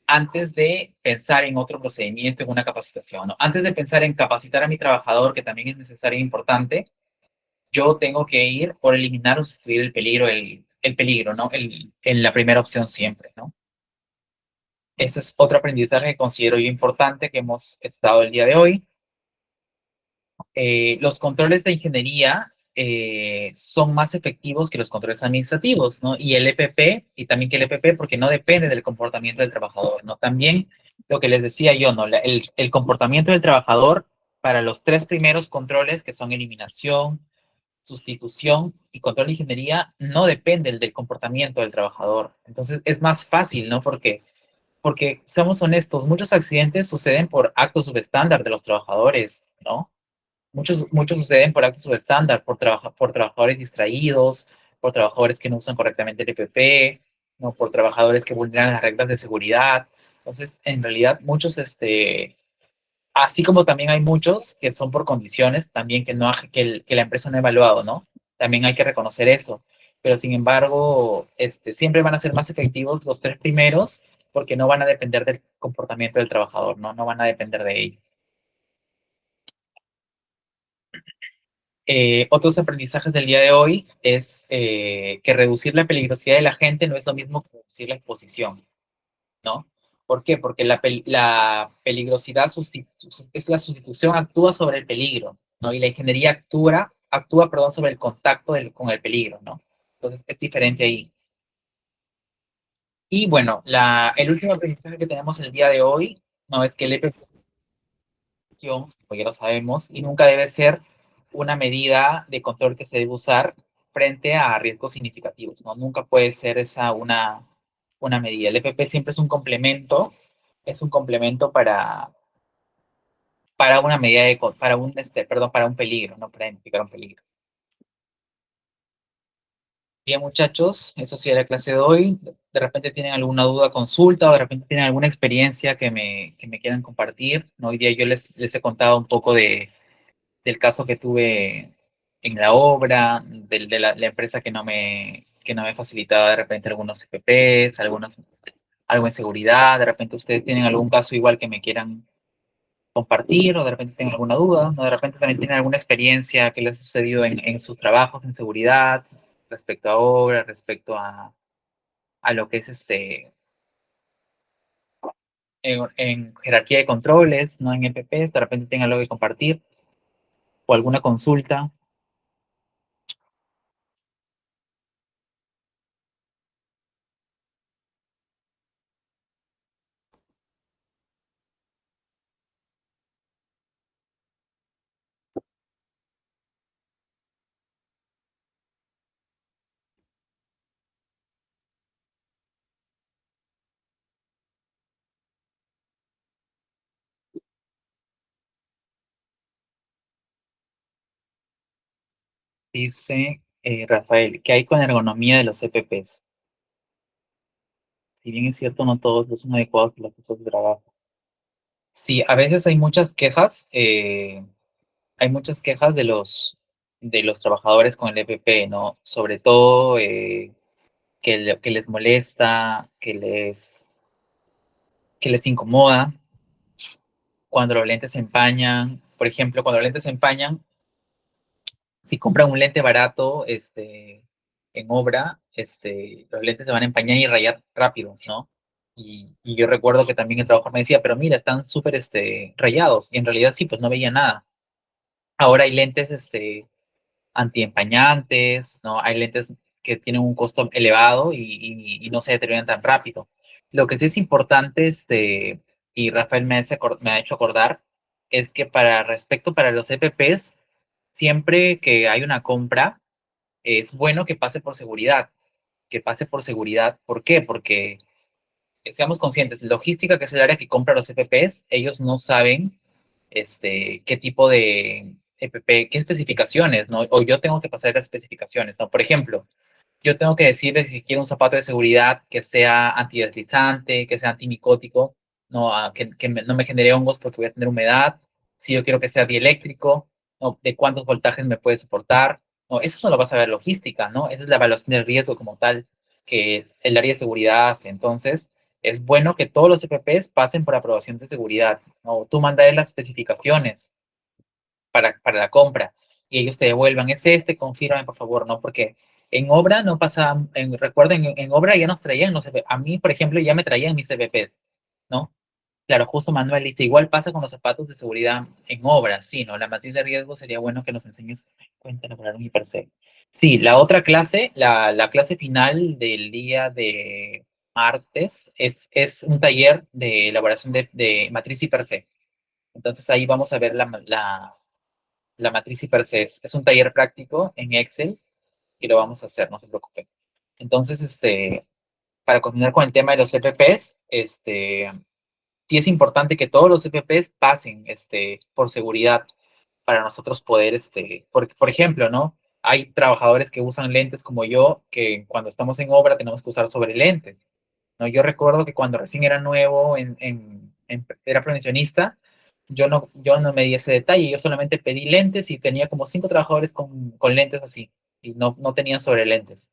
antes de pensar en otro procedimiento, en una capacitación, ¿no? Antes de pensar en capacitar a mi trabajador, que también es necesario e importante, yo tengo que ir por eliminar o sustituir el peligro, el peligro, ¿no? En la primera opción siempre, ¿no? Ese es otro aprendizaje que considero yo importante que hemos estado el día de hoy. Los controles de ingeniería son más efectivos que los controles administrativos, ¿no? Y el EPP, y también que el EPP, porque no depende del comportamiento del trabajador, ¿no? También lo que les decía yo, ¿no? El comportamiento del trabajador para los 3 primeros controles, que son eliminación, sustitución y control de ingeniería, no depende del comportamiento del trabajador. Entonces es más fácil, ¿no? Porque seamos honestos, muchos accidentes suceden por actos subestándar de los trabajadores, ¿no? Muchos suceden por actos subestándar, por trabajadores distraídos, por trabajadores que no usan correctamente el EPP, ¿no? Por trabajadores que vulneran las reglas de seguridad. Entonces, en realidad, así como también hay muchos que son por condiciones, también que la empresa no ha evaluado, ¿no? También hay que reconocer eso. Pero sin embargo, siempre van a ser más efectivos los 3 primeros porque no van a depender del comportamiento del trabajador, ¿no? No van a depender de ello. Otros aprendizajes del día de hoy es que reducir la peligrosidad de la gente no es lo mismo que reducir la exposición, ¿no? ¿Por qué? Porque la peligrosidad es la sustitución, actúa sobre el peligro, ¿no? Y la ingeniería actúa, sobre el contacto con el peligro, ¿no? Entonces es diferente ahí. Y bueno, el último aprendizaje que tenemos el día de hoy, no es que el EPP gestión, como ya lo sabemos, y nunca debe ser una medida de control que se debe usar frente a riesgos significativos, ¿no? Nunca puede ser esa una medida. El EPP siempre es un complemento para una medida de, para un, perdón, para un peligro, no para identificar un peligro. Bien, muchachos, eso sí era la clase de hoy. De repente tienen alguna duda, consulta, o de repente tienen alguna experiencia que me quieran compartir, ¿no? Hoy día yo les he contado un poco del caso que tuve en la obra, de la empresa que no me facilitaba de repente algunos CPPs, algo en seguridad. De repente ustedes tienen algún caso igual que me quieran compartir, o de repente tienen alguna duda, ¿no? De repente también tienen alguna experiencia que les ha sucedido en sus trabajos en seguridad, respecto a obra, respecto a lo que es en jerarquía de controles, ¿no? En EPPs, de repente tengan algo que compartir o alguna consulta. Dice Rafael, ¿qué hay con la ergonomía de los EPPs? Si bien es cierto, no todos los son adecuados para los puestos de trabajo. Sí, a veces hay muchas quejas de los trabajadores con el EPP, ¿no? Sobre todo que les molesta, que les incomoda cuando los lentes se empañan. Por ejemplo, cuando los lentes se empañan, si compran un lente barato, en obra, los lentes se van a empañar y rayar rápido, ¿no? Y yo recuerdo que también el trabajador me decía, pero mira, están súper, rayados. Y en realidad sí, pues no veía nada. Ahora hay lentes, antiempañantes, ¿no? Hay lentes que tienen un costo elevado y no se deterioran tan rápido. Lo que sí es importante, y Rafael me ha hecho acordar, es que respecto para los EPPs, siempre que hay una compra, es bueno que pase por seguridad, que pase por seguridad. ¿Por qué? Porque seamos conscientes, logística, que es el área que compra los EPPs, ellos no saben qué tipo de EPP, qué especificaciones, ¿no? O yo tengo que pasar las especificaciones, ¿no? Por ejemplo, yo tengo que decirle si quiero un zapato de seguridad que sea antideslizante, que sea antimicótico, no, no me genere hongos porque voy a tener humedad, si yo quiero que sea dieléctrico, ¿no? De cuántos voltajes me puede soportar, no, eso no lo vas a ver logística, ¿no? Esa es la evaluación del riesgo como tal, que el área de seguridad hace. Entonces, es bueno que todos los EPPs pasen por aprobación de seguridad, ¿no? Tú mandas las especificaciones para la compra y ellos te devuelvan, es confírame por favor, ¿no? Porque en obra no pasa, recuerden, en obra ya nos traían los CP, a mí, por ejemplo, ya me traían mis CPPs, ¿no? Claro, justo Manuel dice, igual pasa con los zapatos de seguridad en obra, sí, ¿no? La matriz de riesgo sería bueno que nos enseñes cuenta elaborar un hiperset. Sí, la otra clase, la clase final del día de martes, es un taller de elaboración de matriz hiperset. Entonces ahí vamos a ver la matriz hiperset. Es un taller práctico en Excel y lo vamos a hacer, no se preocupen. Entonces, para continuar con el tema de los CPPs, sí es importante que todos los CPPs pasen, por seguridad para nosotros poder, por ejemplo, ¿no? Hay trabajadores que usan lentes como yo, que cuando estamos en obra tenemos que usar sobre lentes, ¿no? Yo recuerdo que cuando recién era nuevo, era profesionista, yo no me di ese detalle, yo solamente pedí lentes y tenía como 5 trabajadores con lentes así, y no tenían sobre lentes.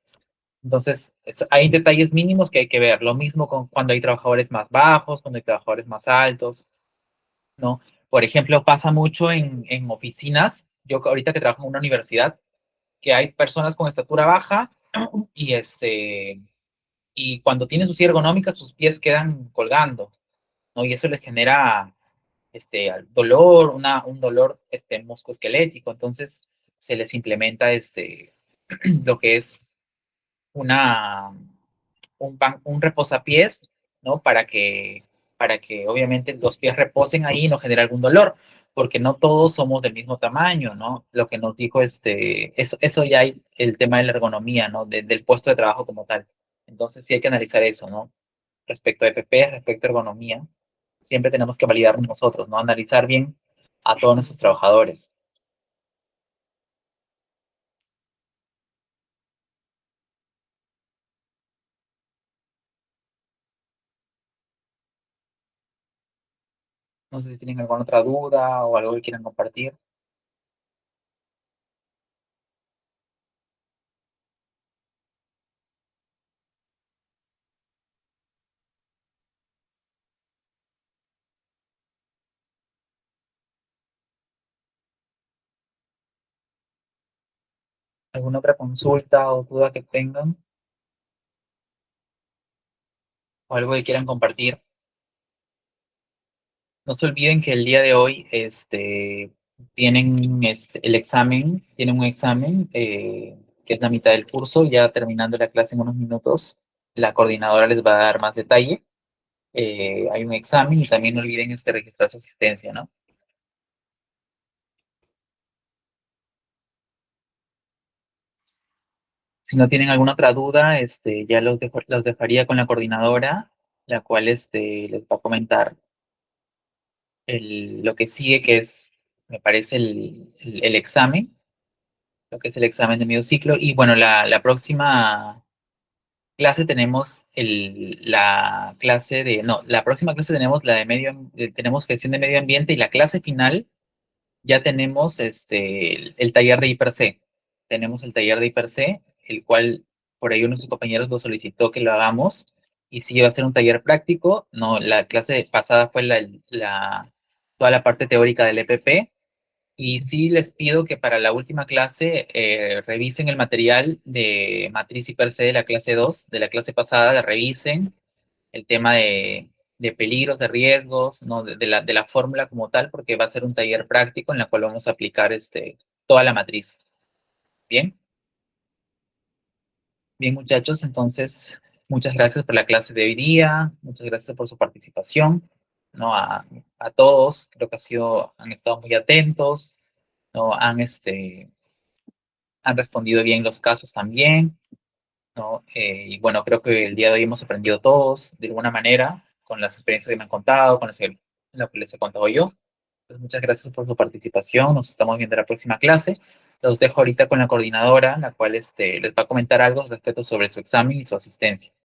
Entonces, hay detalles mínimos que hay que ver. Lo mismo con cuando hay trabajadores más bajos, cuando hay trabajadores más altos, ¿no? Por ejemplo, pasa mucho en oficinas. Yo ahorita que trabajo en una universidad, que hay personas con estatura baja y y cuando tienen su silla ergonómica, sus pies quedan colgando, ¿no? Y eso les genera dolor, un dolor musculoesquelético. Entonces, se les implementa lo que es una un reposapiés, ¿no? Para que obviamente los pies reposen ahí y no genere algún dolor. porque no todos somos del mismo tamaño, ¿no? Lo que nos dijo eso ya hay el tema de la ergonomía, ¿no? Del puesto de trabajo como tal. Entonces sí hay que analizar eso, ¿no? Respecto a EPP, respecto a ergonomía, siempre tenemos que validarnos nosotros, ¿no? Analizar bien a todos nuestros trabajadores. No sé si tienen alguna otra duda o algo que quieran compartir. ¿Alguna otra consulta o duda que tengan o algo que quieran compartir? No se olviden que el día de hoy tienen el examen, tienen un examen que es la mitad del curso, ya terminando la clase en unos minutos, la coordinadora les va a dar más detalle. Hay un examen y también no olviden registrar su asistencia, ¿no? Si no tienen alguna otra duda, ya los dejaría con la coordinadora, la cual les va a comentar lo que sigue, que es, me parece, el examen, lo que es el examen de medio ciclo. Y bueno, la próxima clase tenemos la clase de, no, la próxima clase tenemos la de tenemos gestión de medio ambiente y la clase final ya tenemos el taller de I+C. Tenemos el taller de I+C, el cual por ahí uno de sus compañeros lo solicitó que lo hagamos. Y sí va a ser un taller práctico. No, la clase pasada fue toda la parte teórica del EPP. Y sí les pido que para la última clase revisen el material de matriz I+C de la clase 2 de la clase pasada, la revisen el tema de peligros, de riesgos, ¿no? De la fórmula como tal, porque va a ser un taller práctico en la cual vamos a aplicar toda la matriz. Bien, bien muchachos, entonces muchas gracias por la clase de hoy día, muchas gracias por su participación, ¿no? A todos, creo que han estado muy atentos, ¿no? Han respondido bien los casos también, ¿no? Y bueno, creo que el día de hoy hemos aprendido todos, de alguna manera, con las experiencias que me han contado, con lo que les he contado yo. Pues muchas gracias por su participación. Nos estamos viendo en la próxima clase. Los dejo ahorita con la coordinadora, la cual les va a comentar algo respecto sobre su examen y su asistencia.